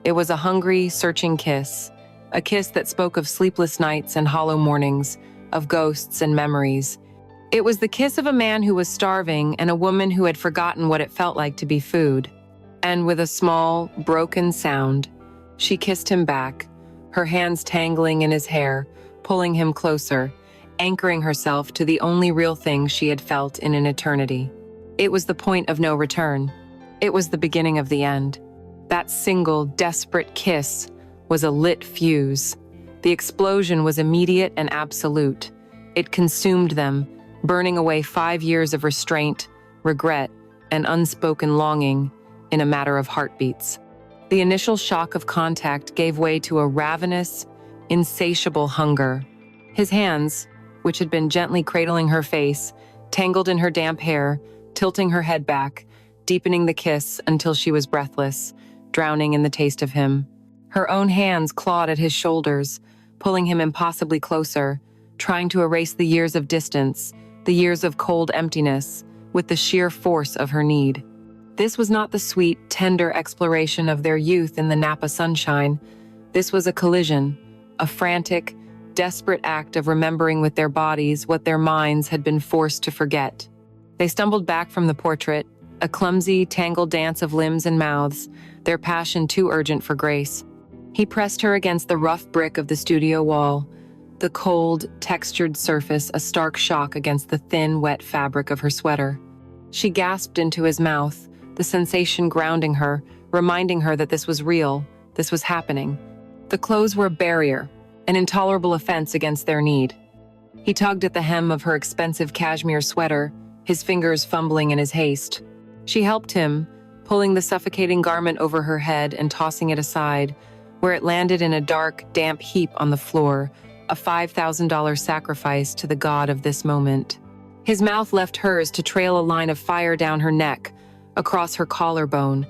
It was a hungry, searching kiss, a kiss that spoke of sleepless nights and hollow mornings, of ghosts and memories. It was the kiss of a man who was starving and a woman who had forgotten what it felt like to be food. And with a small, broken sound, she kissed him back, her hands tangling in his hair, pulling him closer, anchoring herself to the only real thing she had felt in an eternity. It was the point of no return. It was the beginning of the end. That single, desperate kiss was a lit fuse. The explosion was immediate and absolute. It consumed them, burning away 5 years of restraint, regret, and unspoken longing in a matter of heartbeats. The initial shock of contact gave way to a ravenous, insatiable hunger. His hands, which had been gently cradling her face, tangled in her damp hair, tilting her head back, deepening the kiss until she was breathless, drowning in the taste of him. Her own hands clawed at his shoulders, pulling him impossibly closer, trying to erase the years of distance, the years of cold emptiness, with the sheer force of her need. This was not the sweet, tender exploration of their youth in the Napa sunshine. This was a collision, a frantic, desperate act of remembering with their bodies what their minds had been forced to forget. They stumbled back from the portrait, a clumsy, tangled dance of limbs and mouths, their passion too urgent for grace. He pressed her against the rough brick of the studio wall, the cold, textured surface a stark shock against the thin, wet fabric of her sweater. She gasped into his mouth, the sensation grounding her, reminding her that this was real, this was happening. The clothes were a barrier, an intolerable offense against their need. He tugged at the hem of her expensive cashmere sweater, his fingers fumbling in his haste. She helped him, pulling the suffocating garment over her head and tossing it aside, where it landed in a dark, damp heap on the floor, a $5,000 sacrifice to the god of this moment. His mouth left hers to trail a line of fire down her neck, across her collarbone,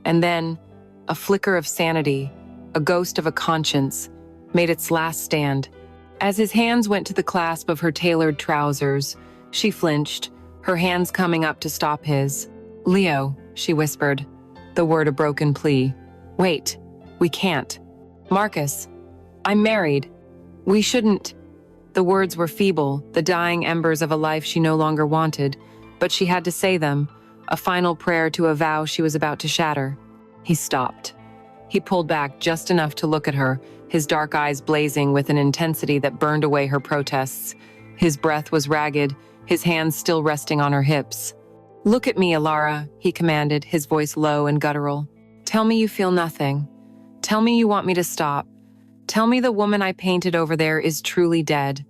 and then a flicker of sanity, a ghost of a conscience, made its last stand. As his hands went to the clasp of her tailored trousers, she flinched, her hands coming up to stop his. "Leo," she whispered, the word a broken plea. "Wait, we can't. Marcus, I'm married. We shouldn't." The words were feeble, the dying embers of a life she no longer wanted, but she had to say them, a final prayer to a vow she was about to shatter. He stopped. He pulled back just enough to look at her, his dark eyes blazing with an intensity that burned away her protests. His breath was ragged, his hands still resting on her hips. "Look at me, Alara," he commanded, his voice low and guttural. "Tell me you feel nothing. Tell me you want me to stop. Tell me the woman I painted over there is truly dead."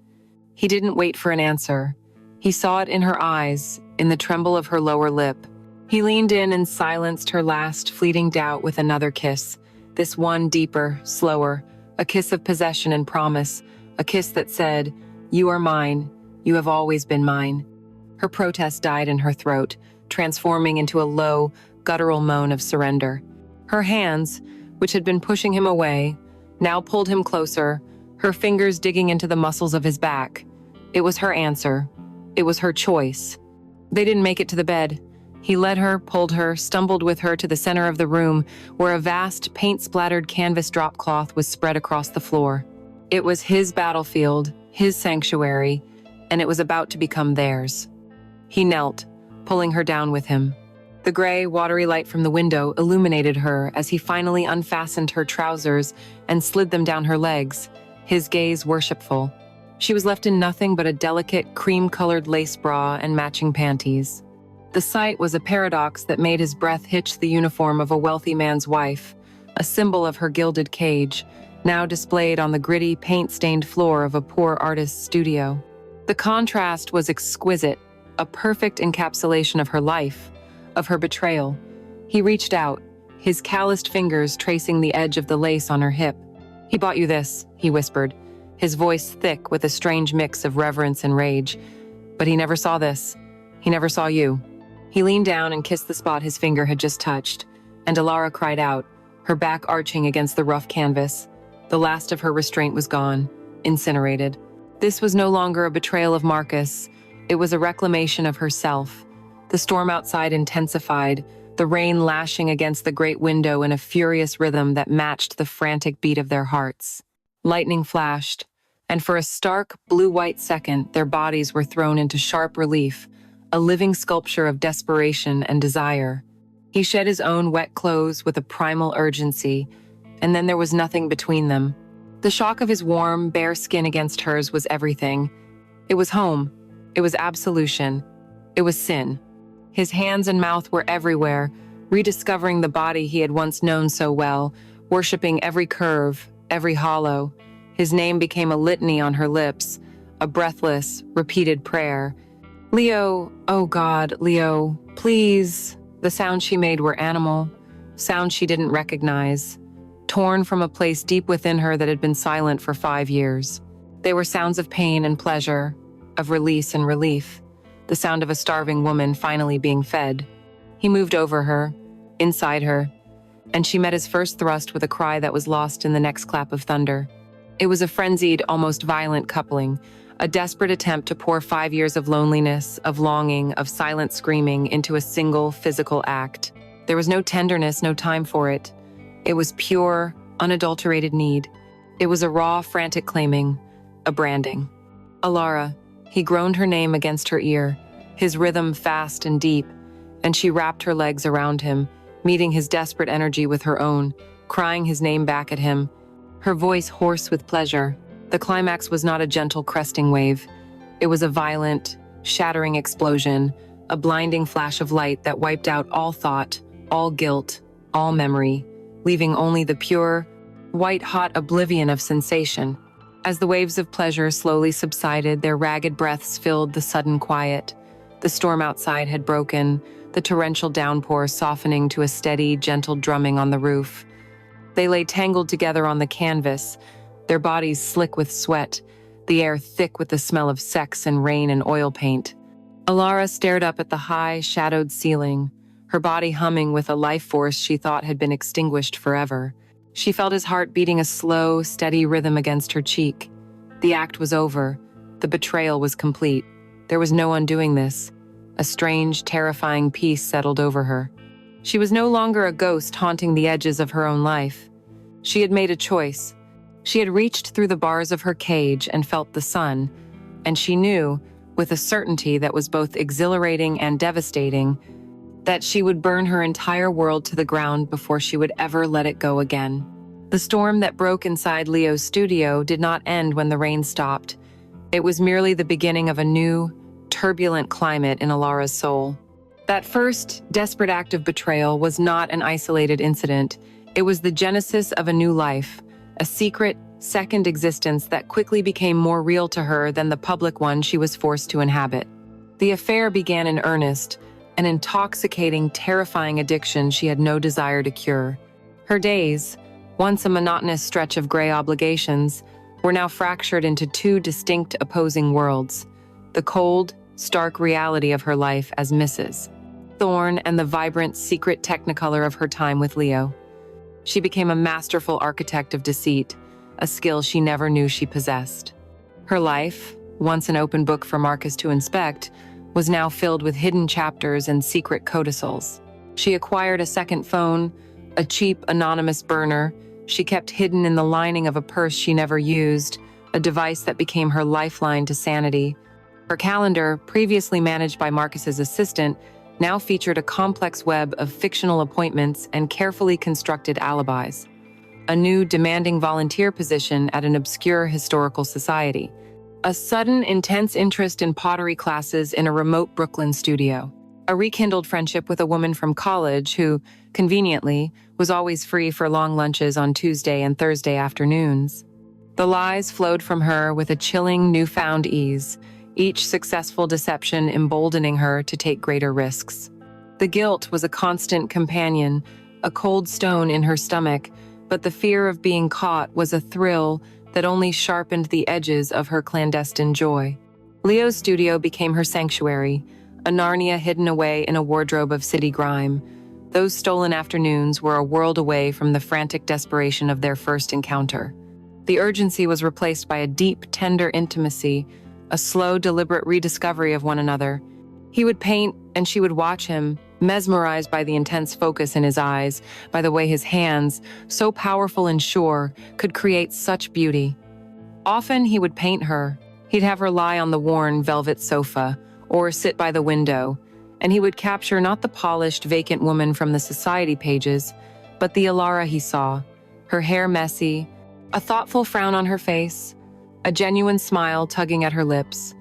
He didn't wait for an answer. He saw it in her eyes, in the tremble of her lower lip. He leaned in and silenced her last fleeting doubt with another kiss, this one deeper, slower, a kiss of possession and promise, a kiss that said, "You are mine, you have always been mine." Her protest died in her throat, transforming into a low, guttural moan of surrender. Her hands, which had been pushing him away, now pulled him closer, her fingers digging into the muscles of his back. It was her answer. It was her choice. They didn't make it to the bed. He led her, pulled her, stumbled with her to the center of the room, where a vast, paint-splattered canvas drop cloth was spread across the floor. It was his battlefield, his sanctuary, and it was about to become theirs. He knelt, pulling her down with him. The gray, watery light from the window illuminated her as he finally unfastened her trousers and slid them down her legs, his gaze worshipful. She was left in nothing but a delicate, cream-colored lace bra and matching panties. The sight was a paradox that made his breath hitch the uniform of a wealthy man's wife, a symbol of her gilded cage, now displayed on the gritty, paint-stained floor of a poor artist's studio. The contrast was exquisite, a perfect encapsulation of her life, of her betrayal. He reached out, his calloused fingers tracing the edge of the lace on her hip. "He bought you this," he whispered, his voice thick with a strange mix of reverence and rage. "But he never saw this. He never saw you." He leaned down and kissed the spot his finger had just touched, and Alara cried out, her back arching against the rough canvas. The last of her restraint was gone, incinerated. This was no longer a betrayal of Marcus. It was a reclamation of herself. The storm outside intensified, the rain lashing against the great window in a furious rhythm that matched the frantic beat of their hearts. Lightning flashed, and for a stark, blue-white second, their bodies were thrown into sharp relief, a living sculpture of desperation and desire. He shed his own wet clothes with a primal urgency, and then there was nothing between them. The shock of his warm, bare skin against hers was everything. It was home. It was absolution. It was sin. His hands and mouth were everywhere, rediscovering the body he had once known so well, worshipping every curve, every hollow. His name became a litany on her lips, a breathless, repeated prayer. "Leo, oh God, Leo, please." The sounds she made were animal, sounds she didn't recognize, torn from a place deep within her that had been silent for 5 years. They were sounds of pain and pleasure, of release and relief, the sound of a starving woman finally being fed. He moved over her, inside her, and she met his first thrust with a cry that was lost in the next clap of thunder. It was a frenzied, almost violent coupling, a desperate attempt to pour 5 years of loneliness, of longing, of silent screaming into a single physical act. There was no tenderness, no time for it. It was pure, unadulterated need. It was a raw, frantic claiming, a branding. Alara, he groaned her name against her ear, his rhythm fast and deep, and she wrapped her legs around him, meeting his desperate energy with her own, crying his name back at him, her voice hoarse with pleasure. The climax was not a gentle cresting wave. It was a violent, shattering explosion, a blinding flash of light that wiped out all thought, all guilt, all memory, leaving only the pure, white-hot oblivion of sensation. As the waves of pleasure slowly subsided, their ragged breaths filled the sudden quiet. The storm outside had broken, the torrential downpour softening to a steady, gentle drumming on the roof. They lay tangled together on the canvas, their bodies slick with sweat, the air thick with the smell of sex and rain and oil paint. Alara stared up at the high, shadowed ceiling, her body humming with a life force she thought had been extinguished forever. She felt his heart beating a slow, steady rhythm against her cheek. The act was over. The betrayal was complete. There was no undoing this. A strange, terrifying peace settled over her. She was no longer a ghost haunting the edges of her own life. She had made a choice. She had reached through the bars of her cage and felt the sun, and she knew, with a certainty that was both exhilarating and devastating, that she would burn her entire world to the ground before she would ever let it go again. The storm that broke inside Leo's studio did not end when the rain stopped. It was merely the beginning of a new, turbulent climate in Alara's soul. That first, desperate act of betrayal was not an isolated incident. It was the genesis of a new life, a secret, second existence that quickly became more real to her than the public one she was forced to inhabit. The affair began in earnest, an intoxicating, terrifying addiction she had no desire to cure. Her days, once a monotonous stretch of gray obligations, were now fractured into two distinct opposing worlds: the cold, stark reality of her life as Mrs. Thorne and the vibrant, secret technicolor of her time with Leo. She became a masterful architect of deceit, a skill she never knew she possessed. Her life, once an open book for Marcus to inspect, was now filled with hidden chapters and secret codicils. She acquired a second phone, a cheap, anonymous burner she kept hidden in the lining of a purse she never used, a device that became her lifeline to sanity. Her calendar, previously managed by Marcus's assistant, now featured a complex web of fictional appointments and carefully constructed alibis. A new, demanding volunteer position at an obscure historical society. A sudden, intense interest in pottery classes in a remote Brooklyn studio. A rekindled friendship with a woman from college who, conveniently, was always free for long lunches on Tuesday and Thursday afternoons. The lies flowed from her with a chilling, newfound ease, each successful deception emboldening her to take greater risks. The guilt was a constant companion, a cold stone in her stomach, but the fear of being caught was a thrill that only sharpened the edges of her clandestine joy. Leo's studio became her sanctuary, a Narnia hidden away in a wardrobe of city grime. Those stolen afternoons were a world away from the frantic desperation of their first encounter. The urgency was replaced by a deep, tender intimacy, a slow, deliberate rediscovery of one another. He would paint, and she would watch him, mesmerized by the intense focus in his eyes, by the way his hands, so powerful and sure, could create such beauty. Often he would paint her. He'd have her lie on the worn velvet sofa, or sit by the window, and he would capture not the polished, vacant woman from the society pages, but the Alara he saw, her hair messy, a thoughtful frown on her face, a genuine smile tugging at her lips.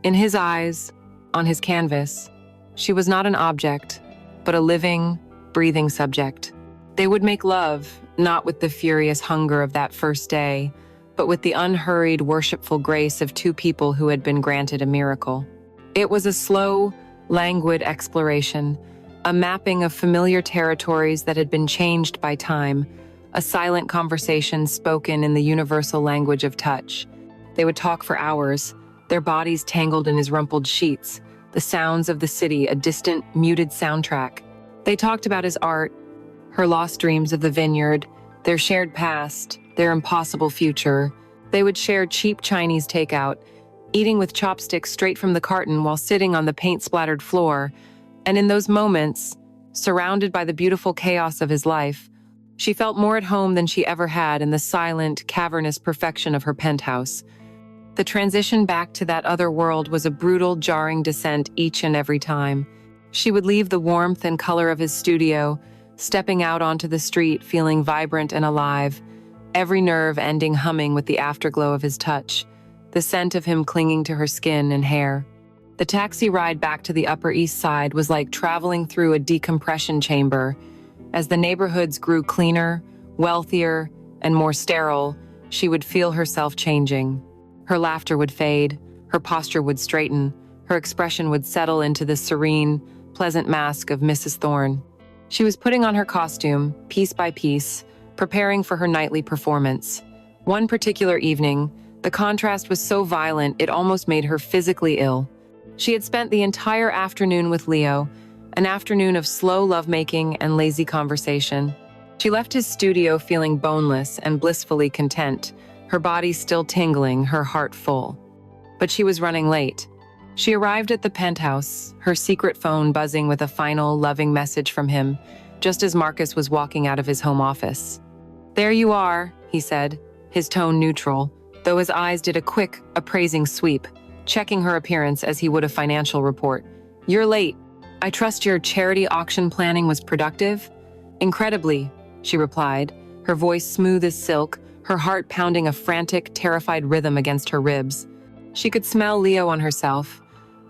In his eyes, on his canvas, she was not an object, but a living, breathing subject. They would make love, not with the furious hunger of that first day, but with the unhurried, worshipful grace of two people who had been granted a miracle. It was a slow, languid exploration, a mapping of familiar territories that had been changed by time, a silent conversation spoken in the universal language of touch. They would talk for hours, their bodies tangled in his rumpled sheets, the sounds of the city a distant, muted soundtrack. They talked about his art, her lost dreams of the vineyard, their shared past, their impossible future. They would share cheap Chinese takeout, eating with chopsticks straight from the carton while sitting on the paint-splattered floor. And in those moments, surrounded by the beautiful chaos of his life, she felt more at home than she ever had in the silent, cavernous perfection of her penthouse. The transition back to that other world was a brutal, jarring descent each and every time. She would leave the warmth and color of his studio, stepping out onto the street feeling vibrant and alive, every nerve ending humming with the afterglow of his touch, the scent of him clinging to her skin and hair. The taxi ride back to the Upper East Side was like traveling through a decompression chamber. As the neighborhoods grew cleaner, wealthier, and more sterile, she would feel herself changing. Her laughter would fade, her posture would straighten, her expression would settle into the serene, pleasant mask of Mrs. Thorne. She was putting on her costume, piece by piece, preparing for her nightly performance. One particular evening, the contrast was so violent it almost made her physically ill. She had spent the entire afternoon with Leo, an afternoon of slow lovemaking and lazy conversation. She left his studio feeling boneless and blissfully content, her body still tingling, her heart full. But she was running late. She arrived at the penthouse, her secret phone buzzing with a final, loving message from him, just as Marcus was walking out of his home office. "There you are," he said, his tone neutral, though his eyes did a quick, appraising sweep, checking her appearance as he would a financial report. "You're late. I trust your charity auction planning was productive?" "Incredibly," she replied, her voice smooth as silk, her heart pounding a frantic, terrified rhythm against her ribs. She could smell Leo on herself,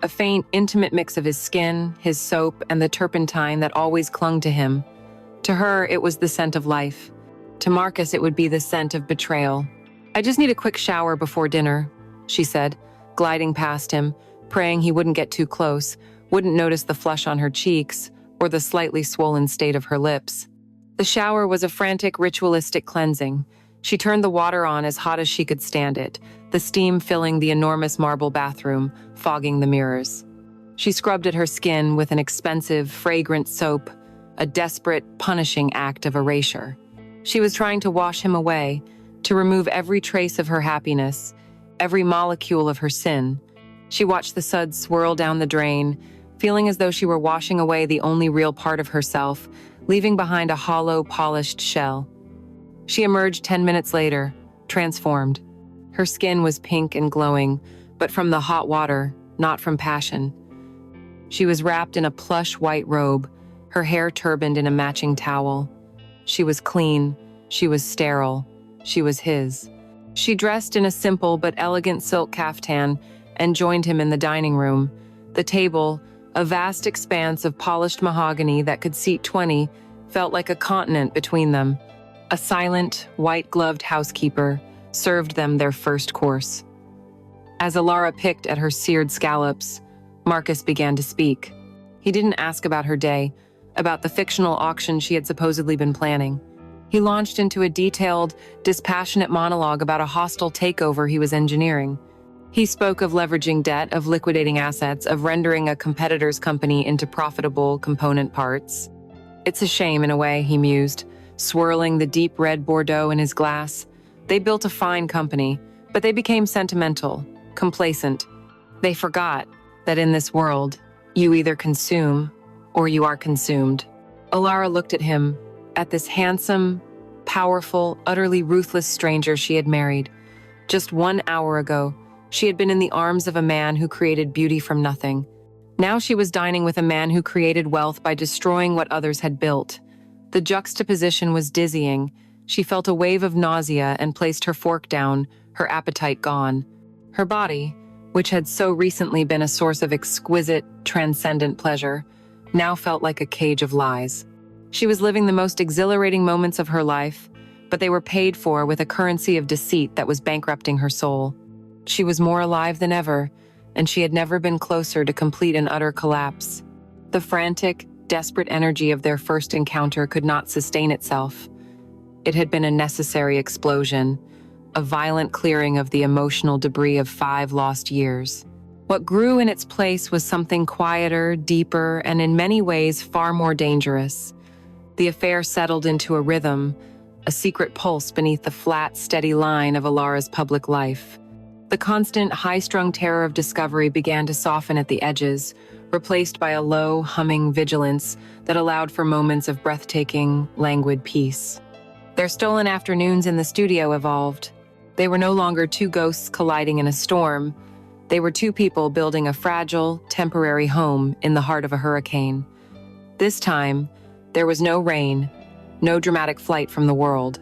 a faint, intimate mix of his skin, his soap, and the turpentine that always clung to him. To her, it was the scent of life. To Marcus, it would be the scent of betrayal. "I just need a quick shower before dinner," she said, gliding past him, praying he wouldn't get too close, wouldn't notice the flush on her cheeks or the slightly swollen state of her lips. The shower was a frantic, ritualistic cleansing. She turned the water on as hot as she could stand it, the steam filling the enormous marble bathroom, fogging the mirrors. She scrubbed at her skin with an expensive, fragrant soap, a desperate, punishing act of erasure. She was trying to wash him away, to remove every trace of her happiness, every molecule of her sin. She watched the suds swirl down the drain, feeling as though she were washing away the only real part of herself, leaving behind a hollow, polished shell. She emerged 10 minutes later, transformed. Her skin was pink and glowing, but from the hot water, not from passion. She was wrapped in a plush white robe, her hair turbaned in a matching towel. She was clean, she was sterile, she was his. She dressed in a simple but elegant silk caftan and joined him in the dining room. The table, a vast expanse of polished mahogany that could seat 20, felt like a continent between them. A silent, white-gloved housekeeper served them their first course. As Alara picked at her seared scallops, Marcus began to speak. He didn't ask about her day, about the fictional auction she had supposedly been planning. He launched into a detailed, dispassionate monologue about a hostile takeover he was engineering. He spoke of leveraging debt, of liquidating assets, of rendering a competitor's company into profitable component parts. "It's a shame, in a way," he mused, swirling the deep red Bordeaux in his glass. "They built a fine company, but they became sentimental, complacent. They forgot that in this world, you either consume or you are consumed." Alara looked at him, at this handsome, powerful, utterly ruthless stranger she had married. Just 1 hour ago, she had been in the arms of a man who created beauty from nothing. Now she was dining with a man who created wealth by destroying what others had built. The juxtaposition was dizzying. She felt a wave of nausea and placed her fork down, her appetite gone. Her body, which had so recently been a source of exquisite, transcendent pleasure, now felt like a cage of lies. She was living the most exhilarating moments of her life, but they were paid for with a currency of deceit that was bankrupting her soul. She was more alive than ever, and she had never been closer to complete and utter collapse. The frantic, desperate energy of their first encounter could not sustain itself. It had been a necessary explosion, a violent clearing of the emotional debris of 5 lost years. What grew in its place was something quieter, deeper, and in many ways far more dangerous. The affair settled into a rhythm, a secret pulse beneath the flat, steady line of Alara's public life. The constant, high-strung terror of discovery began to soften at the edges, replaced by a low, humming vigilance that allowed for moments of breathtaking, languid peace. Their stolen afternoons in the studio evolved. They were no longer two ghosts colliding in a storm. They were two people building a fragile, temporary home in the heart of a hurricane. This time, there was no rain, no dramatic flight from the world.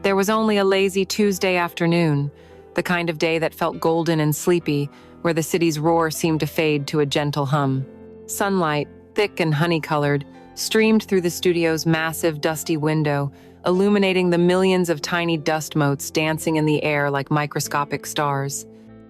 There was only a lazy Tuesday afternoon, the kind of day that felt golden and sleepy, where the city's roar seemed to fade to a gentle hum. Sunlight, thick and honey-colored, streamed through the studio's massive, dusty window, illuminating the millions of tiny dust motes dancing in the air like microscopic stars.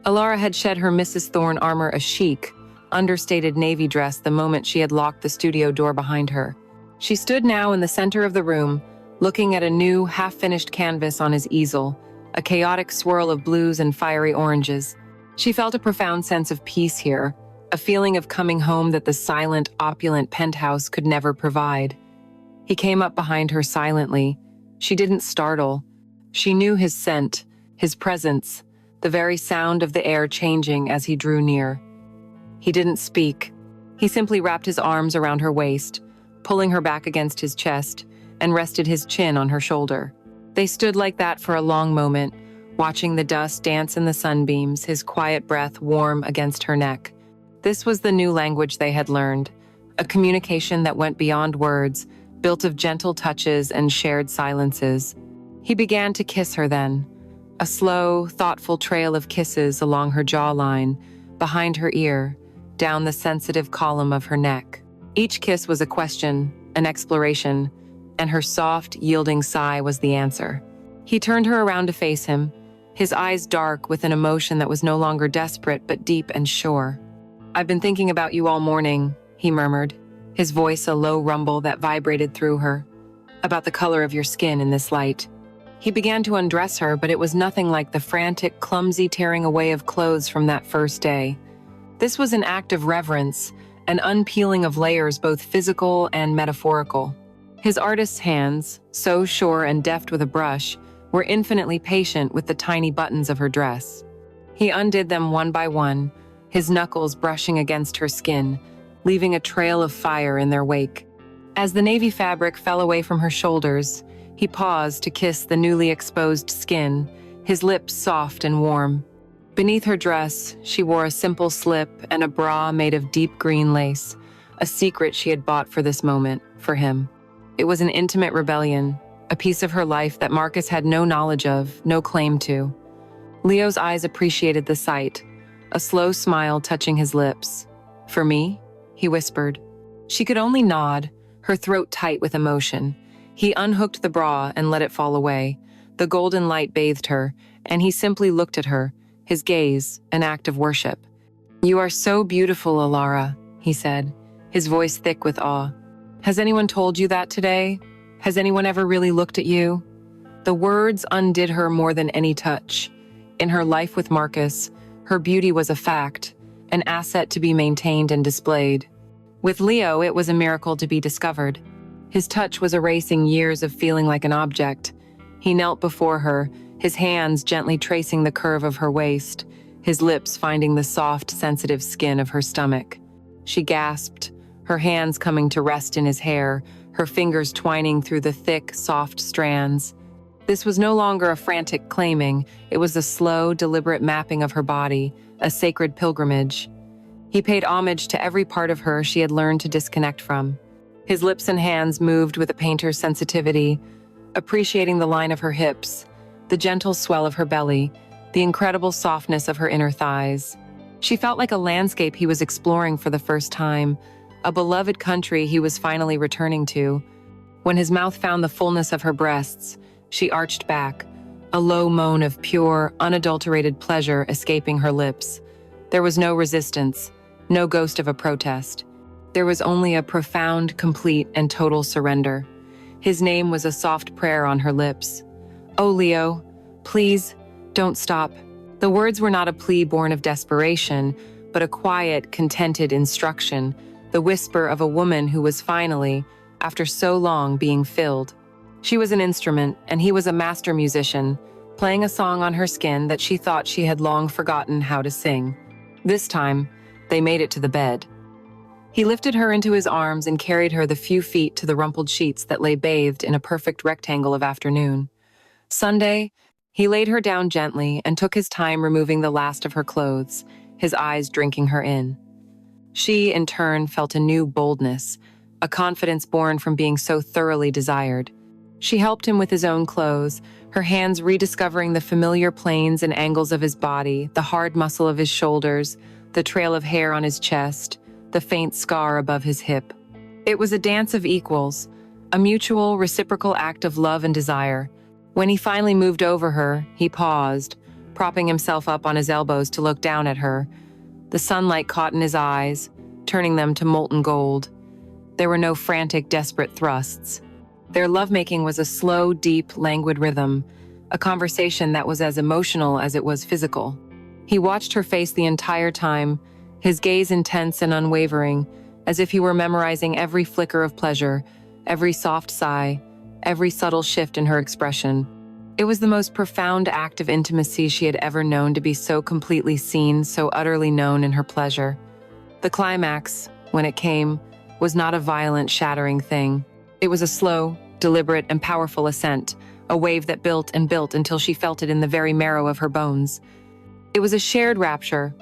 Alara had shed her Mrs. Thorne armor a chic, understated navy dress the moment she had locked the studio door behind her. She stood now in the center of the room, looking at a new, half-finished canvas on his easel, a chaotic swirl of blues and fiery oranges. She felt a profound sense of peace here, a feeling of coming home that the silent, opulent penthouse could never provide. He came up behind her silently. She didn't startle. She knew his scent, his presence, the very sound of the air changing as he drew near. He didn't speak. He simply wrapped his arms around her waist, pulling her back against his chest, and rested his chin on her shoulder. They stood like that for a long moment, watching the dust dance in the sunbeams, his quiet breath warm against her neck. This was the new language they had learned, a communication that went beyond words, built of gentle touches and shared silences. He began to kiss her then, a slow, thoughtful trail of kisses along her jawline, behind her ear, down the sensitive column of her neck. Each kiss was a question, an exploration, and her soft, yielding sigh was the answer. He turned her around to face him, his eyes dark with an emotion that was no longer desperate but deep and sure. "I've been thinking about you all morning," he murmured, his voice a low rumble that vibrated through her. "About the color of your skin in this light." He began to undress her, but it was nothing like the frantic, clumsy tearing away of clothes from that first day. This was an act of reverence, an unpeeling of layers both physical and metaphorical. His artist's hands, so sure and deft with a brush, were infinitely patient with the tiny buttons of her dress. He undid them one by one, his knuckles brushing against her skin, leaving a trail of fire in their wake. As the navy fabric fell away from her shoulders, he paused to kiss the newly exposed skin, his lips soft and warm. Beneath her dress, she wore a simple slip and a bra made of deep green lace, a secret she had bought for this moment, for him. It was an intimate rebellion, a piece of her life that Marcus had no knowledge of, no claim to. Leo's eyes appreciated the sight, a slow smile touching his lips. "For me?" he whispered. She could only nod, her throat tight with emotion. He unhooked the bra and let it fall away. The golden light bathed her, and he simply looked at her, his gaze an act of worship. "You are so beautiful, Alara," he said, his voice thick with awe. "Has anyone told you that today? Has anyone ever really looked at you?" The words undid her more than any touch. In her life with Marcus, her beauty was a fact, an asset to be maintained and displayed. With Leo, it was a miracle to be discovered. His touch was erasing years of feeling like an object. He knelt before her, his hands gently tracing the curve of her waist, his lips finding the soft, sensitive skin of her stomach. She gasped, her hands coming to rest in his hair, her fingers twining through the thick, soft strands. This was no longer a frantic claiming, it was a slow, deliberate mapping of her body, a sacred pilgrimage. He paid homage to every part of her she had learned to disconnect from. His lips and hands moved with a painter's sensitivity, appreciating the line of her hips, the gentle swell of her belly, the incredible softness of her inner thighs. She felt like a landscape he was exploring for the first time, a beloved country he was finally returning to. When his mouth found the fullness of her breasts, she arched back, a low moan of pure, unadulterated pleasure escaping her lips. There was no resistance, no ghost of a protest. There was only a profound, complete, and total surrender. His name was a soft prayer on her lips. "Oh, Leo, please, don't stop." The words were not a plea born of desperation, but a quiet, contented instruction, the whisper of a woman who was finally, after so long, being filled. She was an instrument, and he was a master musician, playing a song on her skin that she thought she had long forgotten how to sing. This time, they made it to the bed. He lifted her into his arms and carried her the few feet to the rumpled sheets that lay bathed in a perfect rectangle of afternoon. Sunday, He laid her down gently and took his time removing the last of her clothes, his eyes drinking her in. She, in turn, felt a new boldness, a confidence born from being so thoroughly desired. She helped him with his own clothes, her hands rediscovering the familiar planes and angles of his body, the hard muscle of his shoulders, the trail of hair on his chest, the faint scar above his hip. It was a dance of equals, a mutual, reciprocal act of love and desire. When he finally moved over her, he paused, propping himself up on his elbows to look down at her. The sunlight caught in his eyes, turning them to molten gold. There were no frantic, desperate thrusts. Their lovemaking was a slow, deep, languid rhythm, a conversation that was as emotional as it was physical. He watched her face the entire time, his gaze intense and unwavering, as if he were memorizing every flicker of pleasure, every soft sigh, every subtle shift in her expression. It was the most profound act of intimacy she had ever known, to be so completely seen, so utterly known in her pleasure. The climax, when it came, was not a violent, shattering thing. It was a slow, deliberate, and powerful ascent, a wave that built and built until she felt it in the very marrow of her bones. It was a shared rapture,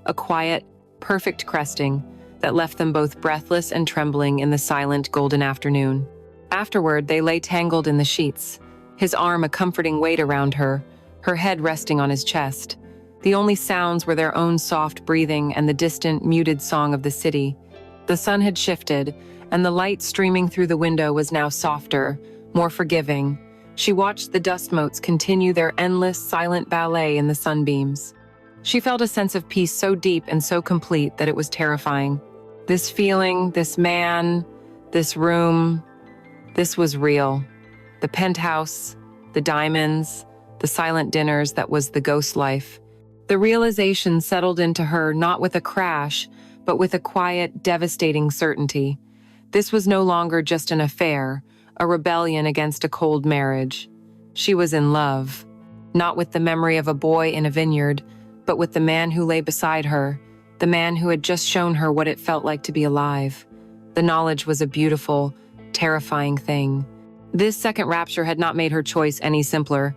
a quiet, perfect cresting that left them both breathless and trembling in the silent, golden afternoon. Afterward, they lay tangled in the sheets, his arm a comforting weight around her, her head resting on his chest. The only sounds were their own soft breathing and the distant, muted song of the city. The sun had shifted, and the light streaming through the window was now softer, more forgiving. She watched the dust motes continue their endless, silent ballet in the sunbeams. She felt a sense of peace so deep and so complete that it was terrifying. This feeling, this man, this room, this was real. The penthouse, the diamonds, the silent dinners that was the ghost life. The realization settled into her not with a crash, but with a quiet, devastating certainty. This was no longer just an affair, a rebellion against a cold marriage. She was in love, not with the memory of a boy in a vineyard, but with the man who lay beside her, the man who had just shown her what it felt like to be alive. The knowledge was a beautiful, terrifying thing. This second rapture had not made her choice any simpler.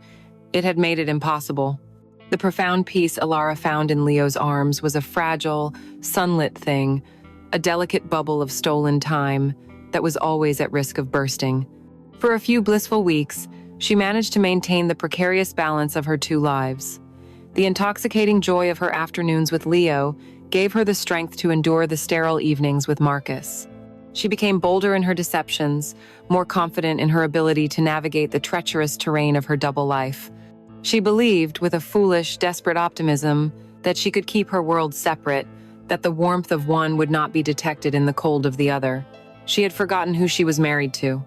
It had made it impossible. The profound peace Alara found in Leo's arms was a fragile, sunlit thing, a delicate bubble of stolen time that was always at risk of bursting. For a few blissful weeks, she managed to maintain the precarious balance of her two lives. The intoxicating joy of her afternoons with Leo gave her the strength to endure the sterile evenings with Marcus. She became bolder in her deceptions, more confident in her ability to navigate the treacherous terrain of her double life. She believed, with a foolish, desperate optimism, that she could keep her worlds separate, that the warmth of one would not be detected in the cold of the other. She had forgotten who she was married to.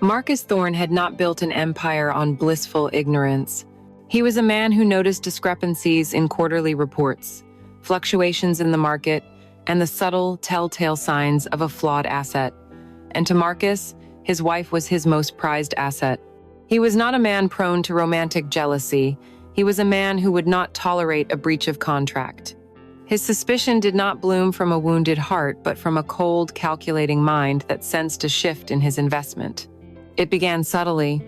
Marcus Thorne had not built an empire on blissful ignorance. He was a man who noticed discrepancies in quarterly reports, fluctuations in the market, and the subtle, telltale signs of a flawed asset. And to Marcus, his wife was his most prized asset. He was not a man prone to romantic jealousy. He was a man who would not tolerate a breach of contract. His suspicion did not bloom from a wounded heart, but from a cold, calculating mind that sensed a shift in his investment. It began subtly.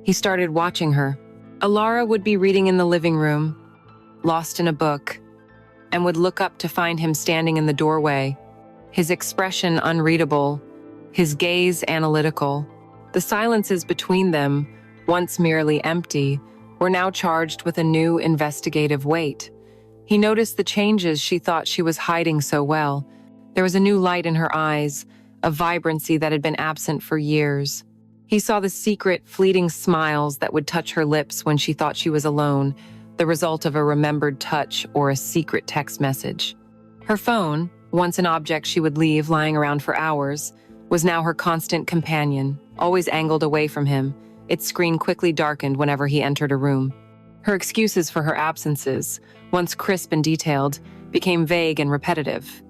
He started watching her. Alara would be reading in the living room, lost in a book, and would look up to find him standing in the doorway, his expression unreadable, his gaze analytical. The silences between them, once merely empty, were now charged with a new investigative weight. He noticed the changes she thought she was hiding so well. There was a new light in her eyes, a vibrancy that had been absent for years. He saw the secret, fleeting smiles that would touch her lips when she thought she was alone, the result of a remembered touch or a secret text message. Her phone, once an object she would leave lying around for hours, was now her constant companion, always angled away from him. Its screen quickly darkened whenever he entered a room. Her excuses for her absences, once crisp and detailed, became vague and repetitive.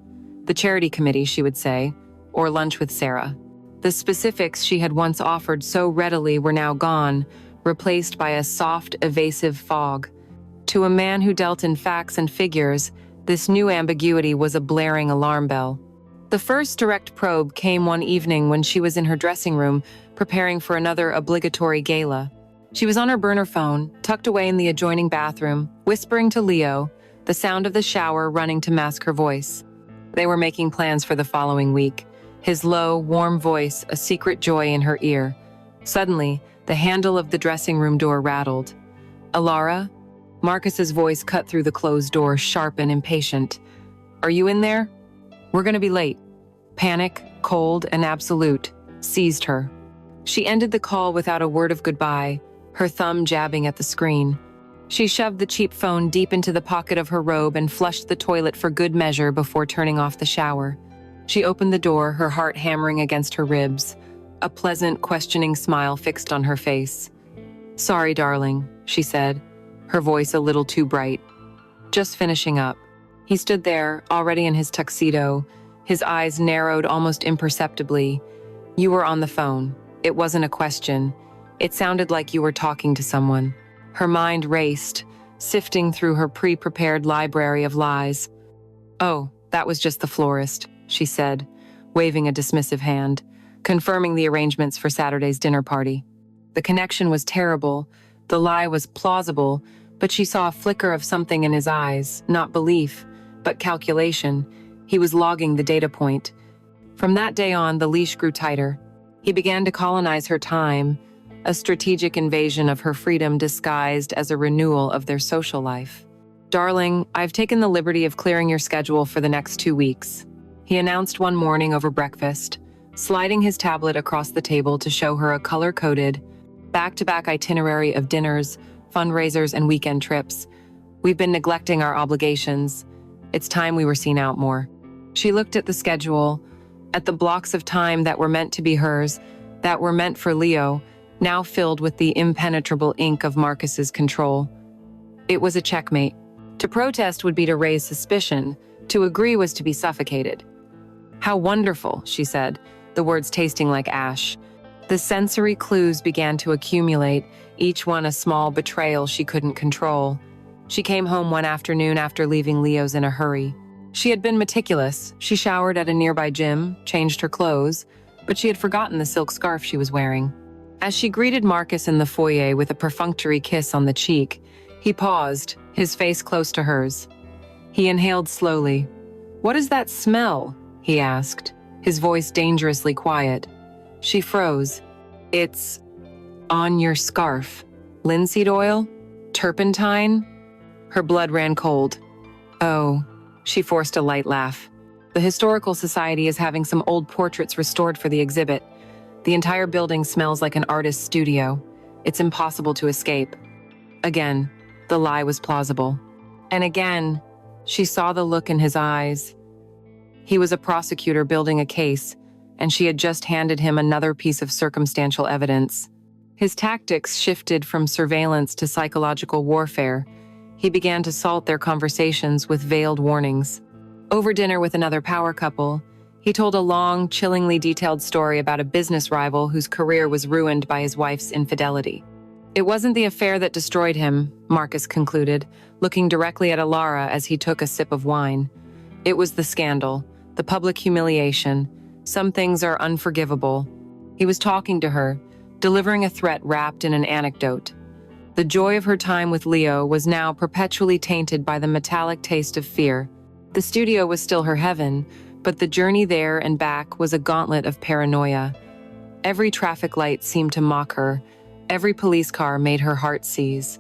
The charity committee, she would say, or lunch with Sarah. The specifics she had once offered so readily were now gone, replaced by a soft, evasive fog. To a man who dealt in facts and figures, this new ambiguity was a blaring alarm bell. The first direct probe came one evening when she was in her dressing room, preparing for another obligatory gala. She was on her burner phone, tucked away in the adjoining bathroom, whispering to Leo, the sound of the shower running to mask her voice. They were making plans for the following week, his low, warm voice a secret joy in her ear. Suddenly, the handle of the dressing room door rattled. "Alara?" Marcus's voice cut through the closed door, sharp and impatient. "Are you in there? We're gonna be late." Panic, cold and absolute, seized her. She ended the call without a word of goodbye, her thumb jabbing at the screen. She shoved the cheap phone deep into the pocket of her robe and flushed the toilet for good measure before turning off the shower. She opened the door, her heart hammering against her ribs, a pleasant, questioning smile fixed on her face. "Sorry, darling," she said, her voice a little too bright. "Just finishing up." He stood there, already in his tuxedo, his eyes narrowed almost imperceptibly. "You were on the phone. It wasn't a question. It sounded like you were talking to someone." Her mind raced, sifting through her pre-prepared library of lies. "Oh, that was just the florist," she said, waving a dismissive hand, confirming the arrangements for Saturday's dinner party. The connection was terrible, the lie was plausible, but she saw a flicker of something in his eyes, not belief, but calculation. He was logging the data point. From that day on, the leash grew tighter. He began to colonize her time, a strategic invasion of her freedom disguised as a renewal of their social life. "Darling, I've taken the liberty of clearing your schedule for the next 2 weeks," he announced one morning over breakfast, sliding his tablet across the table to show her a color-coded, back-to-back itinerary of dinners, fundraisers, and weekend trips. "We've been neglecting our obligations. It's time we were seen out more." She looked at the schedule, at the blocks of time that were meant to be hers, that were meant for Leo, now filled with the impenetrable ink of Marcus's control. It was a checkmate. To protest would be to raise suspicion, to agree was to be suffocated. "How wonderful," she said, the words tasting like ash. The sensory clues began to accumulate, each one a small betrayal she couldn't control. She came home one afternoon after leaving Leo's in a hurry. She had been meticulous. She showered at a nearby gym, changed her clothes, but she had forgotten the silk scarf she was wearing. As she greeted Marcus in the foyer with a perfunctory kiss on the cheek, he paused, his face close to hers. He inhaled slowly. "What is that smell?" he asked, his voice dangerously quiet. She froze. "It's on your scarf. Linseed oil? Turpentine?" Her blood ran cold. "Oh," she forced a light laugh. "The Historical Society is having some old portraits restored for the exhibit. The entire building smells like an artist's studio. It's impossible to escape." Again, the lie was plausible. And again, she saw the look in his eyes. He was a prosecutor building a case, and she had just handed him another piece of circumstantial evidence. His tactics shifted from surveillance to psychological warfare. He began to salt their conversations with veiled warnings. Over dinner with another power couple, he told a long, chillingly detailed story about a business rival whose career was ruined by his wife's infidelity. "It wasn't the affair that destroyed him," Marcus concluded, looking directly at Alara as he took a sip of wine. "It was the scandal, the public humiliation. Some things are unforgivable." He was talking to her, delivering a threat wrapped in an anecdote. The joy of her time with Leo was now perpetually tainted by the metallic taste of fear. The studio was still her heaven, but the journey there and back was a gauntlet of paranoia. Every traffic light seemed to mock her. Every police car made her heart seize.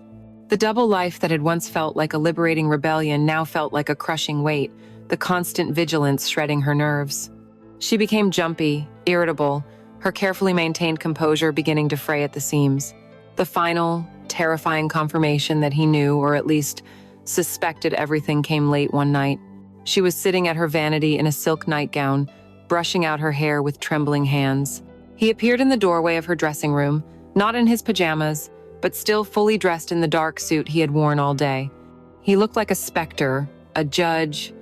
The double life that had once felt like a liberating rebellion now felt like a crushing weight, the constant vigilance shredding her nerves. She became jumpy, irritable, her carefully maintained composure beginning to fray at the seams. The final, terrifying confirmation that he knew, or at least suspected everything, came late one night. She was sitting at her vanity in a silk nightgown, brushing out her hair with trembling hands. He appeared in the doorway of her dressing room, not in his pajamas, but still fully dressed in the dark suit he had worn all day. He looked like a specter, a judge,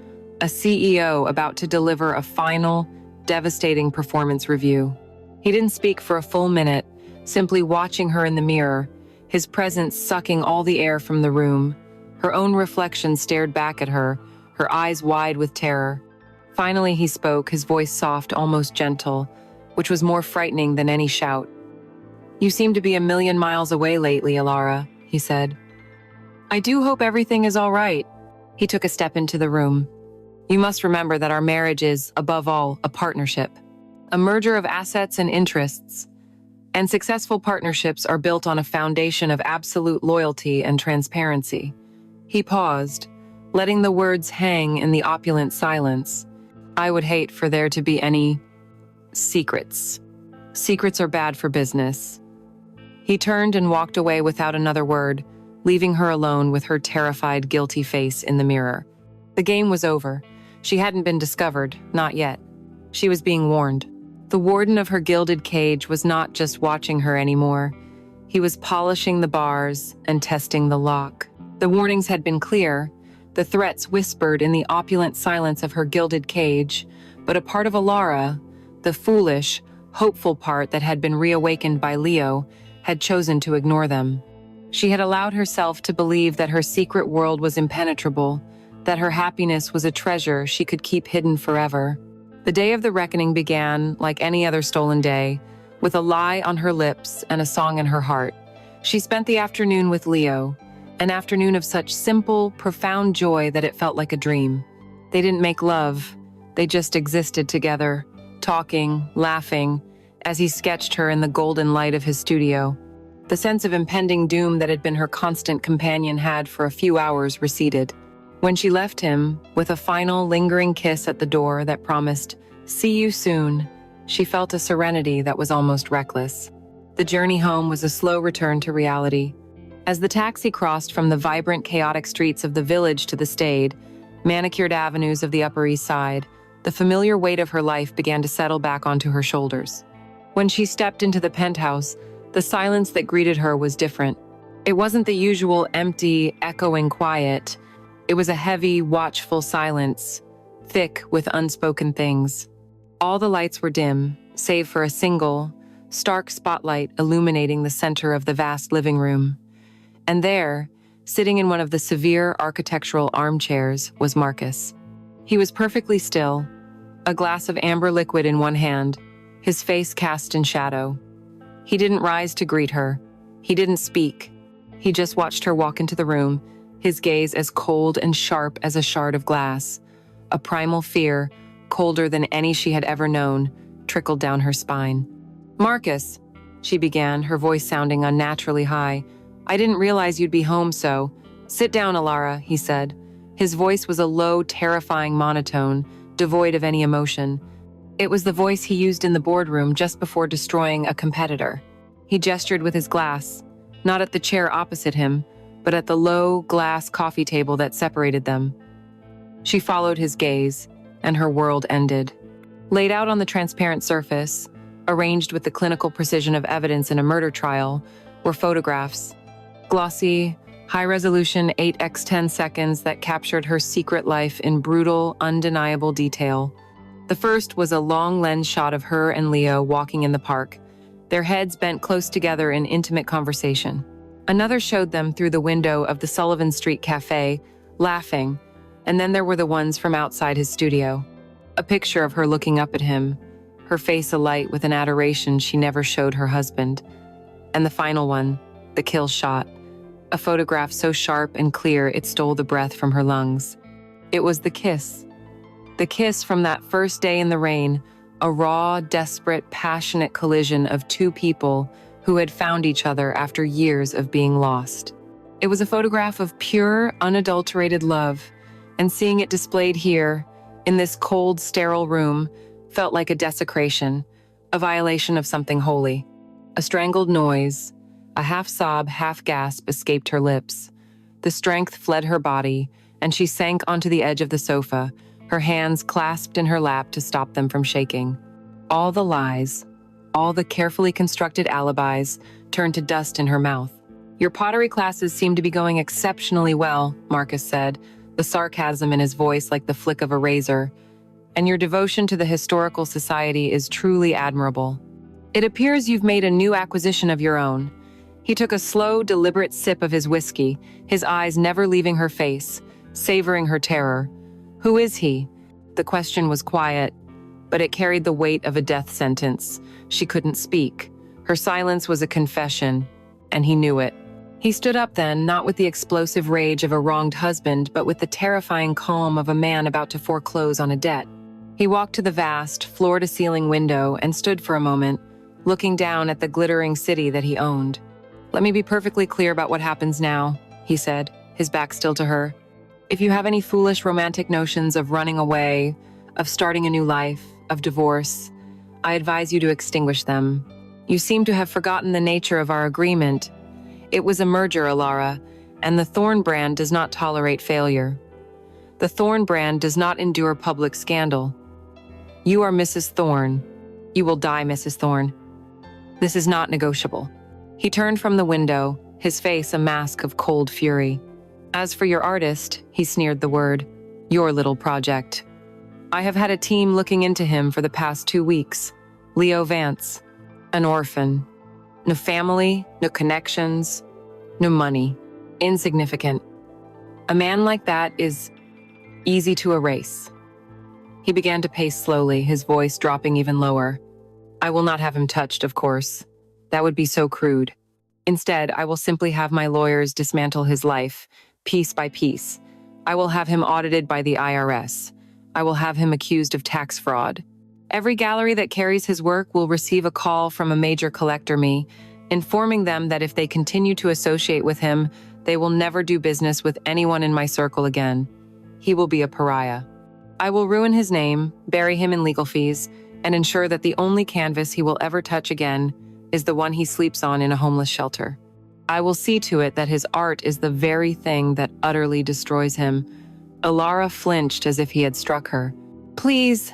a CEO about to deliver a final, devastating performance review. He didn't speak for a full minute, simply watching her in the mirror, his presence sucking all the air from the room. Her own reflection stared back at her, her eyes wide with terror. Finally he spoke, his voice soft, almost gentle, which was more frightening than any shout. "You seem to be a million miles away lately, Alara," he said. "I do hope everything is all right." He took a step into the room. "You must remember that our marriage is, above all, a partnership, a merger of assets and interests. And successful partnerships are built on a foundation of absolute loyalty and transparency." He paused, letting the words hang in the opulent silence. "I would hate for there to be any secrets. Secrets are bad for business." He turned and walked away without another word, leaving her alone with her terrified, guilty face in the mirror. The game was over. She hadn't been discovered, not yet. She was being warned. The warden of her gilded cage was not just watching her anymore. He was polishing the bars and testing the lock. The warnings had been clear, the threats whispered in the opulent silence of her gilded cage, but a part of Alara, the foolish, hopeful part that had been reawakened by Leo, had chosen to ignore them. She had allowed herself to believe that her secret world was impenetrable, that her happiness was a treasure she could keep hidden forever. The day of the reckoning began, like any other stolen day, with a lie on her lips and a song in her heart. She spent the afternoon with Leo, an afternoon of such simple, profound joy that it felt like a dream. They didn't make love, they just existed together, talking, laughing, as he sketched her in the golden light of his studio. The sense of impending doom that had been her constant companion had, for a few hours, receded. When she left him, with a final, lingering kiss at the door that promised, "See you soon," she felt a serenity that was almost reckless. The journey home was a slow return to reality. As the taxi crossed from the vibrant, chaotic streets of the village to the staid, manicured avenues of the Upper East Side, the familiar weight of her life began to settle back onto her shoulders. When she stepped into the penthouse, the silence that greeted her was different. It wasn't the usual empty, echoing quiet. It was a heavy, watchful silence, thick with unspoken things. All the lights were dim, save for a single, stark spotlight illuminating the center of the vast living room. And there, sitting in one of the severe architectural armchairs, was Marcus. He was perfectly still, a glass of amber liquid in one hand, his face cast in shadow. He didn't rise to greet her. He didn't speak. He just watched her walk into the room, his gaze as cold and sharp as a shard of glass. A primal fear, colder than any she had ever known, trickled down her spine. "Marcus," she began, her voice sounding unnaturally high, "I didn't realize you'd be home so." "Sit down, Alara," he said. His voice was a low, terrifying monotone, devoid of any emotion. It was the voice he used in the boardroom just before destroying a competitor. He gestured with his glass, not at the chair opposite him, but at the low, glass coffee table that separated them. She followed his gaze, and her world ended. Laid out on the transparent surface, arranged with the clinical precision of evidence in a murder trial, were photographs. Glossy, high-resolution 8x10 seconds that captured her secret life in brutal, undeniable detail. The first was a long lens shot of her and Leo walking in the park, their heads bent close together in intimate conversation. Another showed them through the window of the Sullivan Street Cafe, laughing, and then there were the ones from outside his studio. A picture of her looking up at him, her face alight with an adoration she never showed her husband. And the final one, the kill shot, a photograph so sharp and clear it stole the breath from her lungs. It was the kiss. The kiss from that first day in the rain, a raw, desperate, passionate collision of two people who had found each other after years of being lost. It was a photograph of pure, unadulterated love, and seeing it displayed here, in this cold, sterile room, felt like a desecration, a violation of something holy. A strangled noise, a half-sob, half-gasp escaped her lips. The strength fled her body, and she sank onto the edge of the sofa, her hands clasped in her lap to stop them from shaking. All the lies, all the carefully constructed alibis, turned to dust in her mouth. "Your pottery classes seem to be going exceptionally well," Marcus said, the sarcasm in his voice like the flick of a razor. "And your devotion to the Historical Society is truly admirable. It appears you've made a new acquisition of your own." He took a slow, deliberate sip of his whiskey, his eyes never leaving her face, savoring her terror. "Who is he?" The question was quiet, but it carried the weight of a death sentence. She couldn't speak. Her silence was a confession, and he knew it. He stood up then, not with the explosive rage of a wronged husband, but with the terrifying calm of a man about to foreclose on a debt. He walked to the vast, floor-to-ceiling window and stood for a moment, looking down at the glittering city that he owned. "Let me be perfectly clear about what happens now," he said, his back still to her. "If you have any foolish romantic notions of running away, of starting a new life, of divorce, I advise you to extinguish them. You seem to have forgotten the nature of our agreement. It was a merger, Alara, and the Thorn brand does not tolerate failure. The Thorn brand does not endure public scandal. You are Mrs. Thorn. You will die, Mrs. Thorn. This is not negotiable." He turned from the window, his face a mask of cold fury. "As for your artist," he sneered the word, "your little project. I have had a team looking into him for the past 2 weeks. Leo Vance, an orphan. No family, no connections, no money. Insignificant. A man like that is easy to erase." He began to pace slowly, his voice dropping even lower. "I will not have him touched, of course. That would be so crude. Instead, I will simply have my lawyers dismantle his life, piece by piece. I will have him audited by the IRS. I will have him accused of tax fraud. Every gallery that carries his work will receive a call from a major collector me, informing them that if they continue to associate with him, they will never do business with anyone in my circle again. He will be a pariah. I will ruin his name, bury him in legal fees, and ensure that the only canvas he will ever touch again is the one he sleeps on in a homeless shelter. I will see to it that his art is the very thing that utterly destroys him." Alara flinched as if he had struck her. "Please,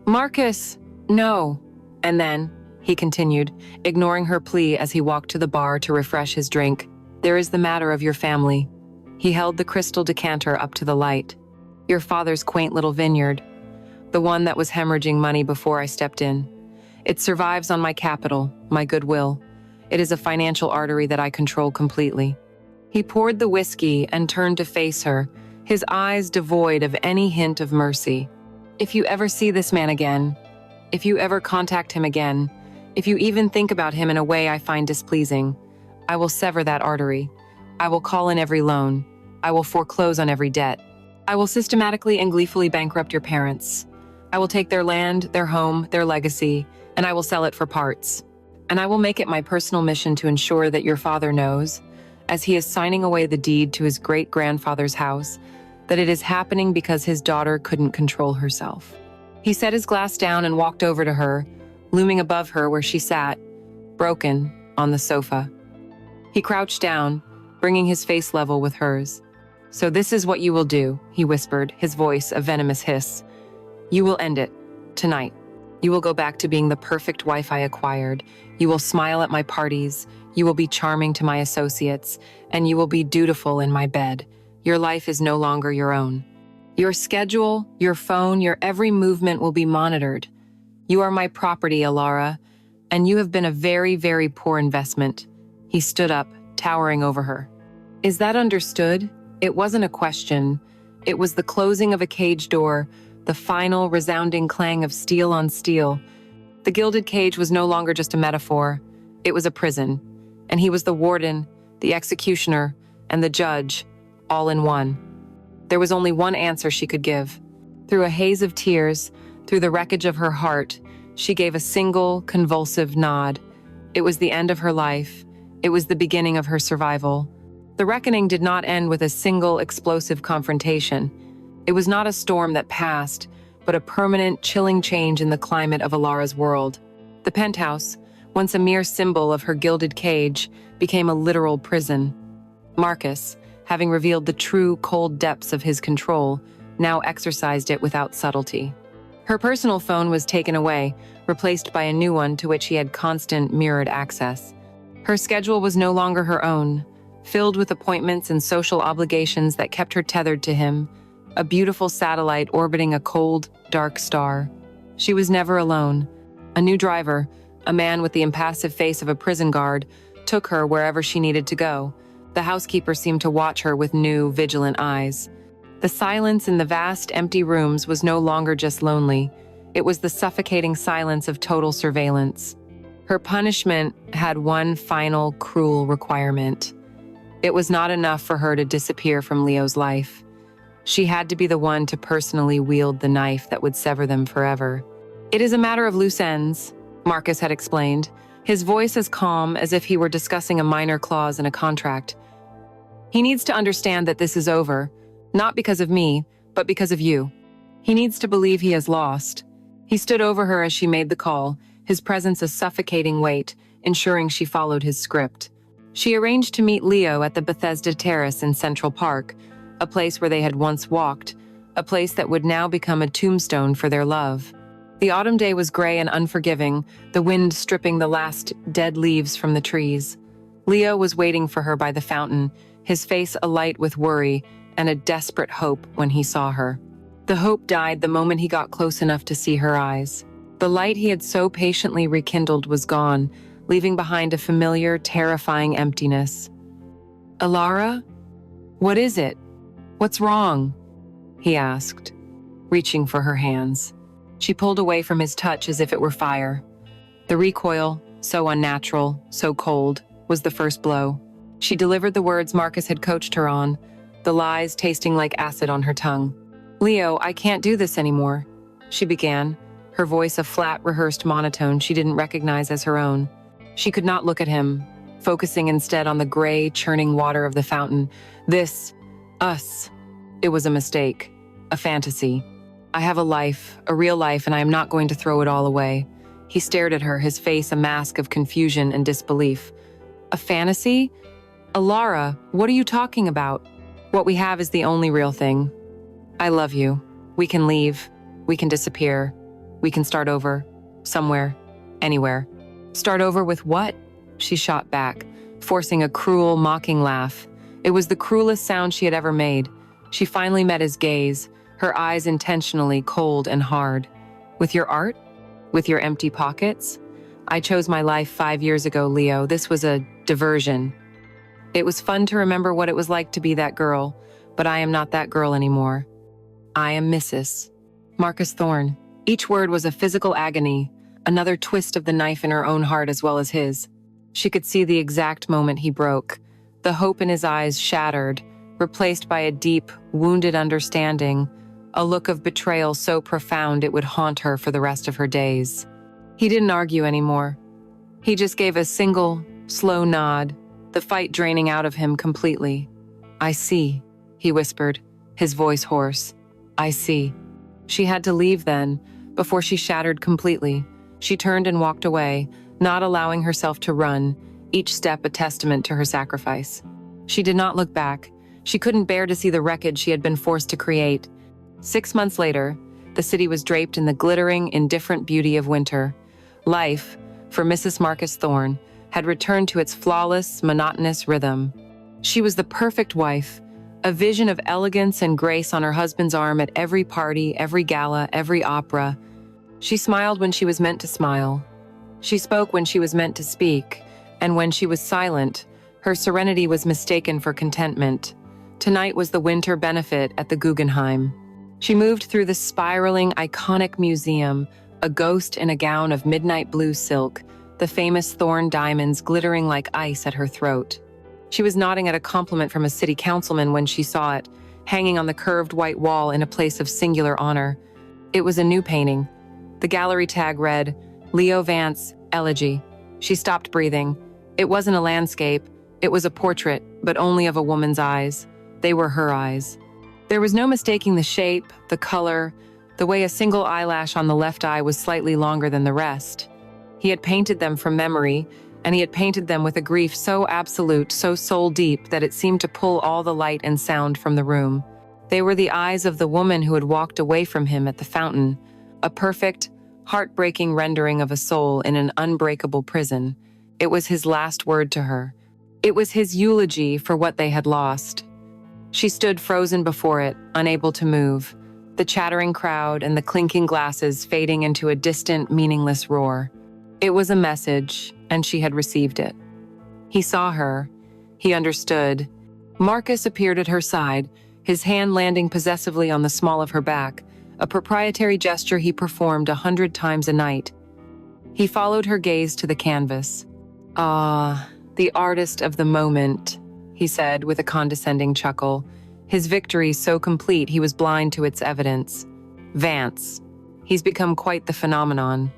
Marcus, no." And then, he continued, ignoring her plea as he walked to the bar to refresh his drink, "There is the matter of your family." He held the crystal decanter up to the light. "Your father's quaint little vineyard, the one that was hemorrhaging money before I stepped in. It survives on my capital, my goodwill. It is a financial artery that I control completely." He poured the whiskey and turned to face her, his eyes devoid of any hint of mercy. "If you ever see this man again, if you ever contact him again, if you even think about him in a way I find displeasing, I will sever that artery. I will call in every loan. I will foreclose on every debt. I will systematically and gleefully bankrupt your parents. I will take their land, their home, their legacy, and I will sell it for parts. And I will make it my personal mission to ensure that your father knows, as he is signing away the deed to his great-grandfather's house, that it is happening because his daughter couldn't control herself." He set his glass down and walked over to her, looming above her where she sat, broken, on the sofa. He crouched down, bringing his face level with hers. "So this is what you will do," he whispered, his voice a venomous hiss. "You will end it, tonight. You will go back to being the perfect wife I acquired. You will smile at my parties. You will be charming to my associates, and you will be dutiful in my bed. Your life is no longer your own. Your schedule, your phone, your every movement will be monitored. You are my property, Alara, and you have been a very, very poor investment." He stood up, towering over her. "Is that understood?" It wasn't a question. It was the closing of a cage door, the final resounding clang of steel on steel. The gilded cage was no longer just a metaphor. It was a prison, and he was the warden, the executioner, and the judge, all in one. There was only one answer she could give. Through a haze of tears, through the wreckage of her heart, she gave a single, convulsive nod. It was the end of her life. It was the beginning of her survival. The reckoning did not end with a single explosive confrontation. It was not a storm that passed, but a permanent, chilling change in the climate of Alara's world. The penthouse, once a mere symbol of her gilded cage, became a literal prison. Marcus, having revealed the true, cold depths of his control, now exercised it without subtlety. Her personal phone was taken away, replaced by a new one to which he had constant, mirrored access. Her schedule was no longer her own, filled with appointments and social obligations that kept her tethered to him, a beautiful satellite orbiting a cold, dark star. She was never alone. A new driver, a man with the impassive face of a prison guard, took her wherever she needed to go. The housekeeper seemed to watch her with new, vigilant eyes. The silence in the vast, empty rooms was no longer just lonely. It was the suffocating silence of total surveillance. Her punishment had one final cruel requirement. It was not enough for her to disappear from Leo's life. She had to be the one to personally wield the knife that would sever them forever. "It is a matter of loose ends," Marcus had explained, his voice as calm as if he were discussing a minor clause in a contract. "He needs to understand that this is over, not because of me, but because of you. He needs to believe he has lost." He stood over her as she made the call, his presence a suffocating weight, ensuring she followed his script. She arranged to meet Leo at the Bethesda Terrace in Central Park, a place where they had once walked, a place that would now become a tombstone for their love. The autumn day was gray and unforgiving, the wind stripping the last dead leaves from the trees. Leo was waiting for her by the fountain, his face alight with worry and a desperate hope when he saw her. The hope died the moment he got close enough to see her eyes. The light he had so patiently rekindled was gone, leaving behind a familiar, terrifying emptiness. "Alara? What is it? What's wrong?" he asked, reaching for her hands. She pulled away from his touch as if it were fire. The recoil, so unnatural, so cold, was the first blow. She delivered the words Marcus had coached her on, the lies tasting like acid on her tongue. "Leo, I can't do this anymore," she began, her voice a flat, rehearsed monotone she didn't recognize as her own. She could not look at him, focusing instead on the gray, churning water of the fountain. Us. It was a mistake, a fantasy. "I have a life, a real life, and I am not going to throw it all away." He stared at her, his face a mask of confusion and disbelief. "A fantasy? Alara, what are you talking about? What we have is the only real thing. I love you. We can leave. We can disappear. We can start over. Somewhere. Anywhere." "Start over with what?" She shot back, forcing a cruel, mocking laugh. It was the cruelest sound she had ever made. She finally met his gaze, her eyes intentionally cold and hard. "With your art? With your empty pockets? I chose my life 5 years ago, Leo. This was a diversion. It was fun to remember what it was like to be that girl, but I am not that girl anymore. I am Mrs. Marcus Thorne." Each word was a physical agony, another twist of the knife in her own heart as well as his. She could see the exact moment he broke. The hope in his eyes shattered, replaced by a deep, wounded understanding, a look of betrayal so profound it would haunt her for the rest of her days. He didn't argue anymore. He just gave a single, slow nod, the fight draining out of him completely. "I see," he whispered, his voice hoarse. "I see." She had to leave then, before she shattered completely. She turned and walked away, not allowing herself to run, each step a testament to her sacrifice. She did not look back. She couldn't bear to see the wreckage she had been forced to create. 6 months later, the city was draped in the glittering, indifferent beauty of winter. Life, for Mrs. Marcus Thorne, had returned to its flawless, monotonous rhythm. She was the perfect wife, a vision of elegance and grace on her husband's arm at every party, every gala, every opera. She smiled when she was meant to smile. She spoke when she was meant to speak, and when she was silent, her serenity was mistaken for contentment. Tonight was the winter benefit at the Guggenheim. She moved through the spiraling, iconic museum, a ghost in a gown of midnight blue silk, the famous Thorne diamonds glittering like ice at her throat. She was nodding at a compliment from a city councilman when she saw it, hanging on the curved white wall in a place of singular honor. It was a new painting. The gallery tag read, "Leo Vance, Elegy." She stopped breathing. It wasn't a landscape. It was a portrait, but only of a woman's eyes. They were her eyes. There was no mistaking the shape, the color, the way a single eyelash on the left eye was slightly longer than the rest. He had painted them from memory, and he had painted them with a grief so absolute, so soul-deep, that it seemed to pull all the light and sound from the room. They were the eyes of the woman who had walked away from him at the fountain, a perfect, heartbreaking rendering of a soul in an unbreakable prison. It was his last word to her. It was his eulogy for what they had lost. She stood frozen before it, unable to move, the chattering crowd and the clinking glasses fading into a distant, meaningless roar. It was a message, and she had received it. He saw her. He understood. Marcus appeared at her side, his hand landing possessively on the small of her back, a proprietary gesture he performed 100 times a night. He followed her gaze to the canvas. "Ah, the artist of the moment," he said with a condescending chuckle. His victory so complete he was blind to its evidence. "Vance. He's become quite the phenomenon.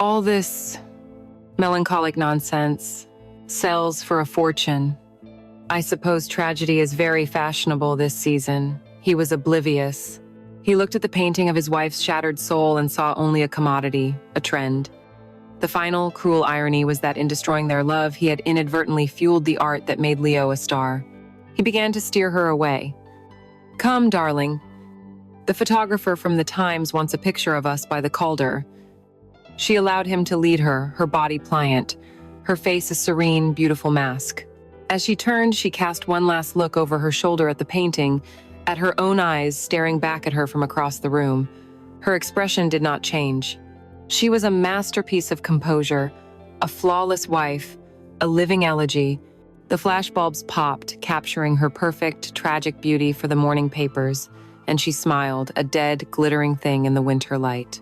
All this melancholic nonsense sells for a fortune. I suppose tragedy is very fashionable this season." He was oblivious. He looked at the painting of his wife's shattered soul and saw only a commodity, a trend. The final, cruel irony was that in destroying their love, he had inadvertently fueled the art that made Leo a star. He began to steer her away. "Come, darling. The photographer from the Times wants a picture of us by the Calder." She allowed him to lead her, her body pliant, her face a serene, beautiful mask. As she turned, she cast one last look over her shoulder at the painting, at her own eyes staring back at her from across the room. Her expression did not change. She was a masterpiece of composure, a flawless wife, a living elegy. The flashbulbs popped, capturing her perfect, tragic beauty for the morning papers, and she smiled, a dead, glittering thing in the winter light.